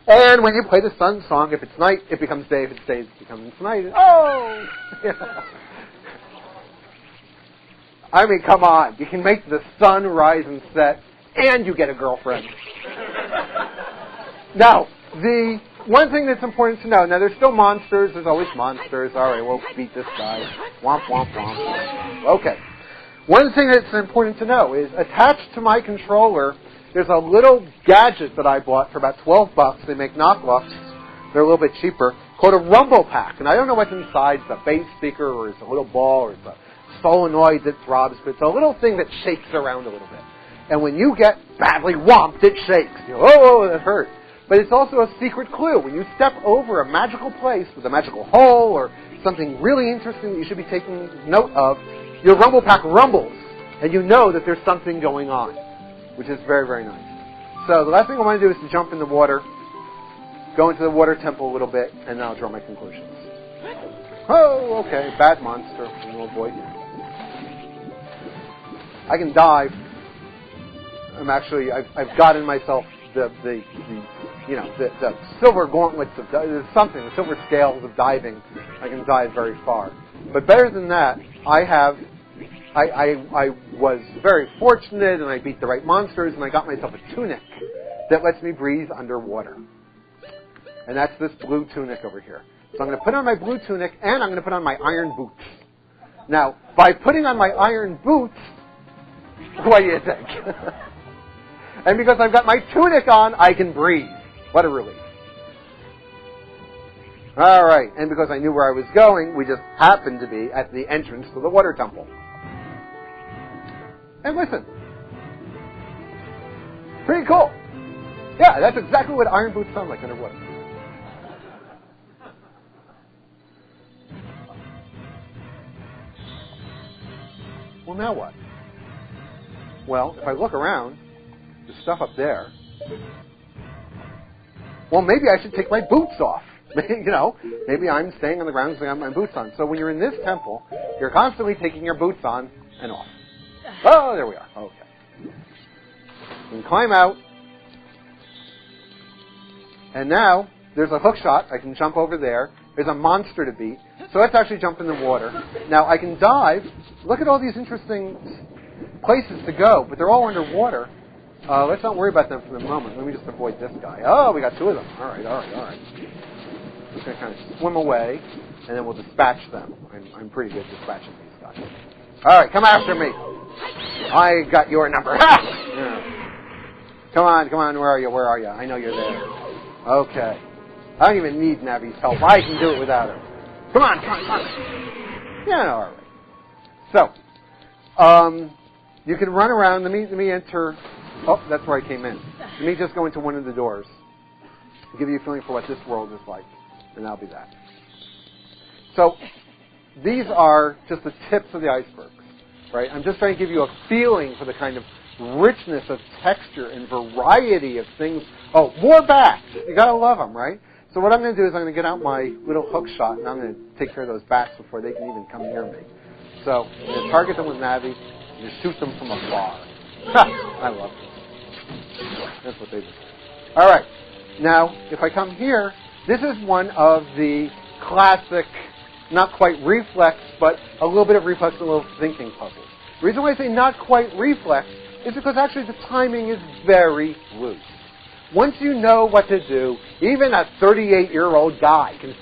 And when you play the sun song, if it's night, it becomes day. If it's day, it becomes night. Oh! Yeah. I mean, come on. You can make the sun rise and set, and you get a girlfriend. Now, the one thing that's important to know, now there's still monsters. There's always monsters. All right, we'll beat this guy. Womp, womp, womp. Okay. One thing that's important to know is attached to my controller, there's a little gadget that I bought for about $12. They make knockoffs. They're a little bit cheaper, called a Rumble Pack. And I don't know what's inside. It's a bass speaker, or it's a little ball, or it's a solenoid that throbs. But it's a little thing that shakes around a little bit. And when you get badly whomped, it shakes. You go, oh, that hurt. But it's also a secret clue. When you step over a magical place with a magical hole or something really interesting that you should be taking note of, your Rumble Pack rumbles. And you know that there's something going on, which is very, very nice. So the last thing I want to do is to jump in the water, go into the water temple a little bit, and then I'll draw my conclusions. Oh, okay, bad monster. We'll avoid you. I can dive. I've gotten myself the silver gauntlets of the silver scales of diving. I can dive very far. But better than that, I was very fortunate, and I beat the right monsters, and I got myself a tunic that lets me breathe underwater. And that's this blue tunic over here. So I'm going to put on my blue tunic, and I'm going to put on my iron boots. Now, by putting on my iron boots, what do you think? And because I've got my tunic on, I can breathe. What a relief. All right, and because I knew where I was going, we just happened to be at the entrance to the water temple. And listen. Pretty cool. Yeah, that's exactly what iron boots sound like underwater. Well, now what? Well, if I look around, there's stuff up there. Well, maybe I should take my boots off. Maybe I'm staying on the ground because I have my boots on. So when you're in this temple, you're constantly taking your boots on and off. Oh, there we are. Okay. You can climb out. And now, there's a hook shot. I can jump over there. There's a monster to beat. So let's actually jump in the water. Now, I can dive. Look at all these interesting places to go, but they're all underwater. Let's not worry about them for the moment. Let me just avoid this guy. Oh, we got two of them. All right. Just going to kind of swim away, and then we'll dispatch them. I'm pretty good at dispatching these guys. All right, come after me. I got your number. Ha! Yeah. Come on. Where are you? I know you're there. Okay. I don't even need Navi's help. I can do it without her. Come on. Yeah, all right. So, you can run around. Let me enter. Oh, that's where I came in. Let me just go into one of the doors. Give you a feeling for what this world is like. And that'll be that. So, these are just the tips of the icebergs, right? I'm just trying to give you a feeling for the kind of richness of texture and variety of things. Oh, more bats! You gotta love them, right? So what I'm going to do is I'm going to get out my little hook shot, and I'm going to take care of those bats before they can even come near me. So I'm going to target them with Navi, and just shoot them from afar. I love them. That's what they do. All right. Now, if I come here, this is one of the classic, not quite reflex, but a little bit of reflex and a little thinking puzzles. The reason why I say not quite reflex is because actually the timing is very loose. Once you know what to do, even a 38-year-old guy can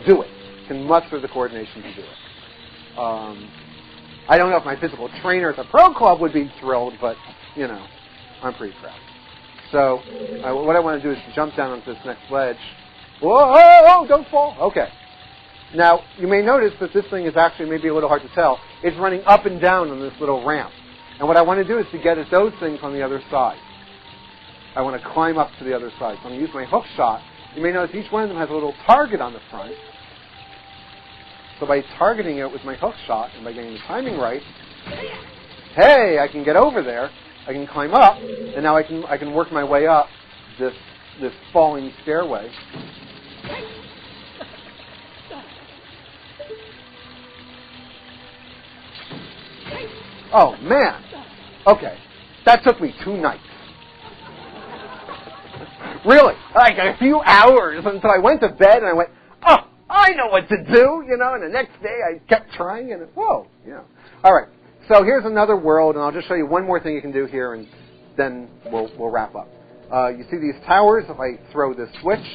do it, can muster the coordination to do it. I don't know if my physical trainer at the pro club would be thrilled, but, I'm pretty proud. So what I want to do is to jump down onto this next ledge. Whoa, don't fall. Okay. Now, you may notice that this thing is actually maybe a little hard to tell. It's running up and down on this little ramp. And what I want to do is to get at those things on the other side. I want to climb up to the other side. So I'm going to use my hook shot. You may notice each one of them has a little target on the front. So by targeting it with my hook shot and by getting the timing right, hey, I can get over there. I can climb up, and now I can work my way up this falling stairway. Oh, man. Okay. That took me 2 nights. Really. Like a few hours until I went to bed and I went, oh, I know what to do, and the next day I kept trying and, whoa, All right. So here's another world, and I'll just show you one more thing you can do here, and then we'll wrap up. You see these towers? If I throw this switch,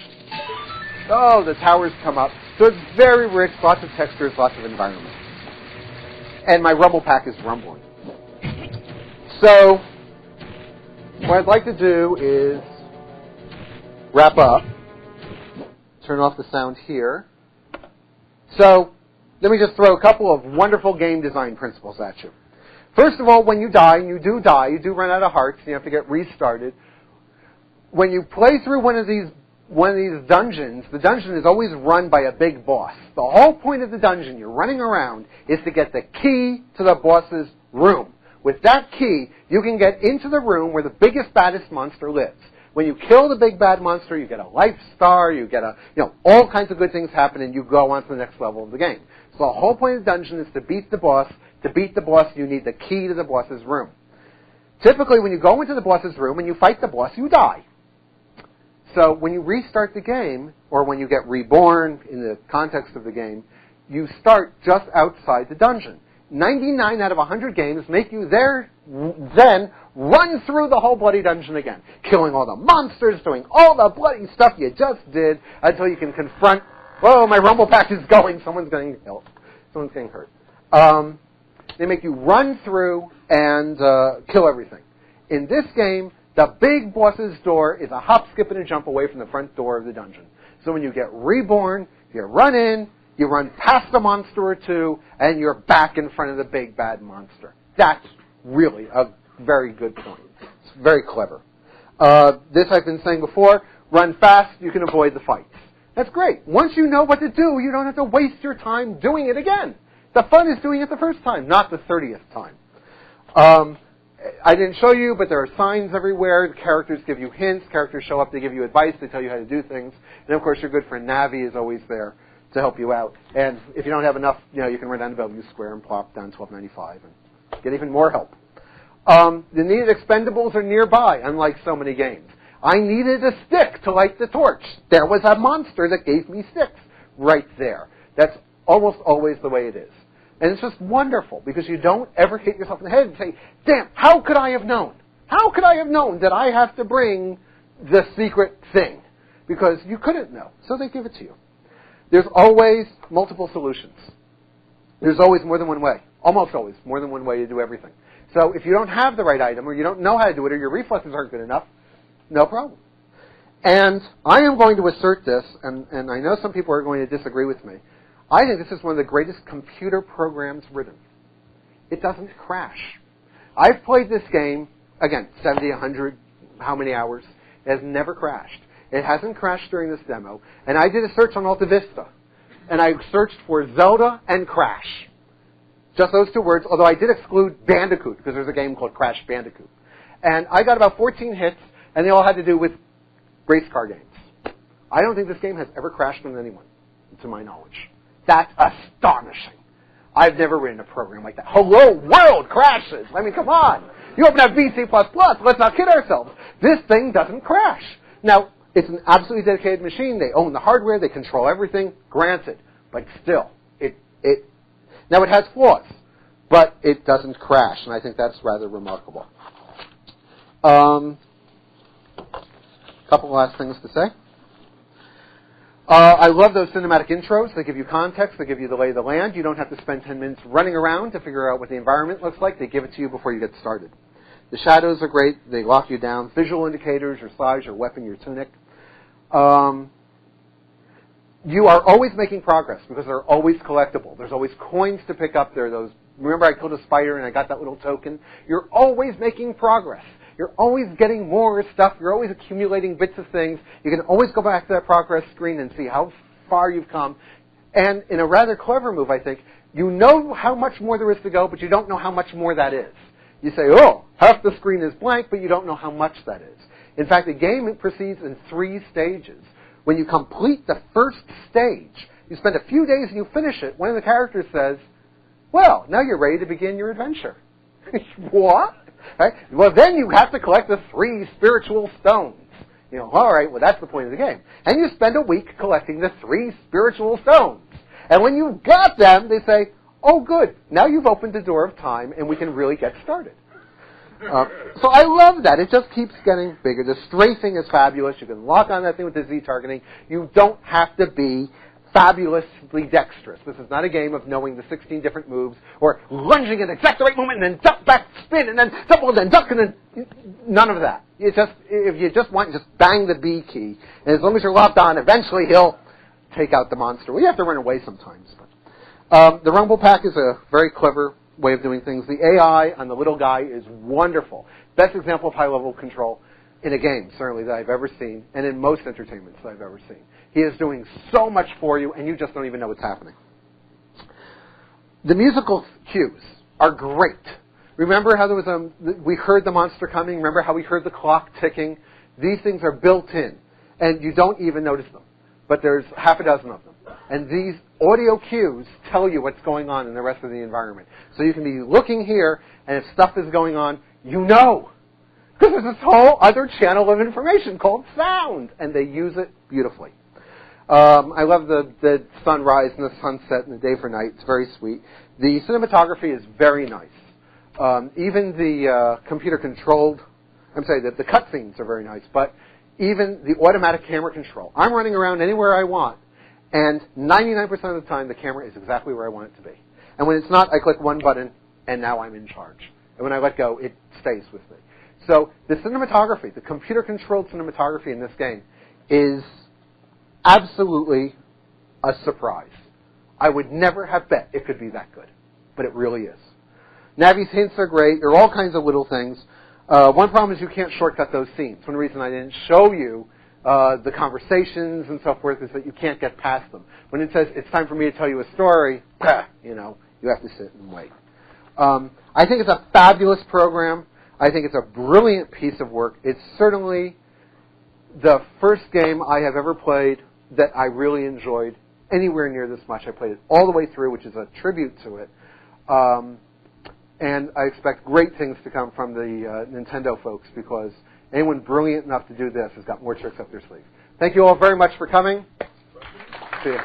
oh, the towers come up. So it's very rich, lots of textures, lots of environment. And my rumble pack is rumbling. So what I'd like to do is wrap up, turn off the sound here. So let me just throw a couple of wonderful game design principles at you. First of all, when you die, and you do run out of hearts, and you have to get restarted. When you play through one of these dungeons, the dungeon is always run by a big boss. The whole point of the dungeon, you're running around, is to get the key to the boss's room. With that key, you can get into the room where the biggest, baddest monster lives. When you kill the big bad monster, you get a life star, you get all kinds of good things happen, and you go on to the next level of the game. So the whole point of the dungeon is to beat the boss. To beat the boss, you need the key to the boss's room. Typically, when you go into the boss's room and you fight the boss, you die. So when you restart the game, or when you get reborn in the context of the game, you start just outside the dungeon. 99 out of 100 games make you then run through the whole bloody dungeon again, killing all the monsters, doing all the bloody stuff you just did, until you can confront, whoa, my rumble pack is going, someone's getting killed, someone's getting hurt. They make you run through and kill everything. In this game, the big boss's door is a hop, skip, and a jump away from the front door of the dungeon. So when you get reborn, you run in, you run past a monster or two, and you're back in front of the big bad monster. That's really a very good point. It's very clever. This I've been saying before, run fast, you can avoid the fights. That's great. Once you know what to do, you don't have to waste your time doing it again. The fun is doing it the first time, not the 30th time. I didn't show you, but there are signs everywhere. Characters give you hints. Characters show up. They give you advice. They tell you how to do things. And, of course, your good friend Navi is always there to help you out. And if you don't have enough, you can run down to Bellevue Square and plop down $12.95 and get even more help. The needed expendables are nearby, unlike so many games. I needed a stick to light the torch. There was a monster that gave me sticks right there. That's almost always the way it is. And it's just wonderful, because you don't ever hit yourself in the head and say, damn, how could I have known? How could I have known that I have to bring the secret thing? Because you couldn't know, so they give it to you. There's always multiple solutions. There's always more than one way. Almost always more than one way to do everything. So if you don't have the right item, or you don't know how to do it, or your reflexes aren't good enough, no problem. And I am going to assert this, and I know some people are going to disagree with me. I think this is one of the greatest computer programs written. It doesn't crash. I've played this game, again, 70, 100, how many hours. It has never crashed. It hasn't crashed during this demo. And I did a search on AltaVista. And I searched for Zelda and Crash. Just those 2 words, although I did exclude Bandicoot, because there's a game called Crash Bandicoot. And I got about 14 hits, and they all had to do with race car games. I don't think this game has ever crashed on anyone, to my knowledge. That's astonishing. I've never written a program like that. Hello, world crashes. I mean, come on. You open up VC++. Let's not kid ourselves. This thing doesn't crash. Now, it's an absolutely dedicated machine. They own the hardware. They control everything. Granted. But still, now it has flaws, but it doesn't crash, and I think that's rather remarkable. Couple last things to say. I love those cinematic intros. They give you context. They give you the lay of the land. You don't have to spend 10 minutes running around to figure out what the environment looks like. They give it to you before you get started. The shadows are great. They lock you down. Visual indicators, your size, your weapon, your tunic. You are always making progress, because they're always collectible. There's always coins to pick up. There are those remember I killed a spider and I got that little token? You're always making progress. You're always getting more stuff. You're always accumulating bits of things. You can always go back to that progress screen and see how far you've come. And in a rather clever move, I think, you know how much more there is to go, but you don't know how much more that is. You say, oh, half the screen is blank, but you don't know how much that is. In fact, the game proceeds in 3 stages. When you complete the first stage, you spend a few days and you finish it, one of the characters says, well, now you're ready to begin your adventure. What? Right? Well, then you have to collect the 3 spiritual stones. You know, all right, well, that's the point of the game. And you spend a week collecting the 3 spiritual stones. And when you've got them, they say, oh, good, now you've opened the door of time and we can really get started. So I love that. It just keeps getting bigger. The strafing is fabulous. You can lock on that thing with the Z targeting. You don't have to be fabulously dexterous. This is not a game of knowing the 16 different moves or lunging at exact the right moment and then duck back, spin, and then double, and then duck, and then none of that. If you just want, just bang the B key. And as long as you're locked on, eventually he'll take out the monster. Well, you have to run away sometimes. But, the Rumble Pack is a very clever way of doing things. The AI on the little guy is wonderful. Best example of high-level control in a game, certainly, that I've ever seen, and in most entertainments that I've ever seen. He is doing so much for you, and you just don't even know what's happening. The musical cues are great. Remember how there was we heard the monster coming? Remember how we heard the clock ticking? These things are built in, and you don't even notice them. But there's half a dozen of them. And these audio cues tell you what's going on in the rest of the environment. So you can be looking here, and if stuff is going on, you know. Because there's this whole other channel of information called sound, and they use it beautifully. I love the sunrise and the sunset and the day for night. It's very sweet. The cinematography is very nice. Even the computer-controlled, the cutscenes are very nice, but even the automatic camera control. I'm running around anywhere I want, and 99% of the time the camera is exactly where I want it to be. And when it's not, I click one button, and now I'm in charge. And when I let go, it stays with me. So the cinematography, the computer-controlled cinematography in this game is absolutely a surprise. I would never have bet it could be that good, but it really is. Navi's hints are great. There are all kinds of little things. One problem is you can't shortcut those scenes. One reason I didn't show you the conversations and so forth is that you can't get past them. When it says, it's time for me to tell you a story, you have to sit and wait. I think it's a fabulous program. I think it's a brilliant piece of work. It's certainly the first game I have ever played that I really enjoyed anywhere near this much. I played it all the way through, which is a tribute to it. And I expect great things to come from the Nintendo folks, because anyone brilliant enough to do this has got more tricks up their sleeve. Thank you all very much for coming. See you.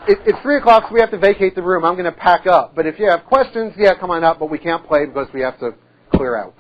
It's 3 o'clock, so we have to vacate the room. I'm going to pack up. But if you have questions, come on up, but we can't play because we have to clear out.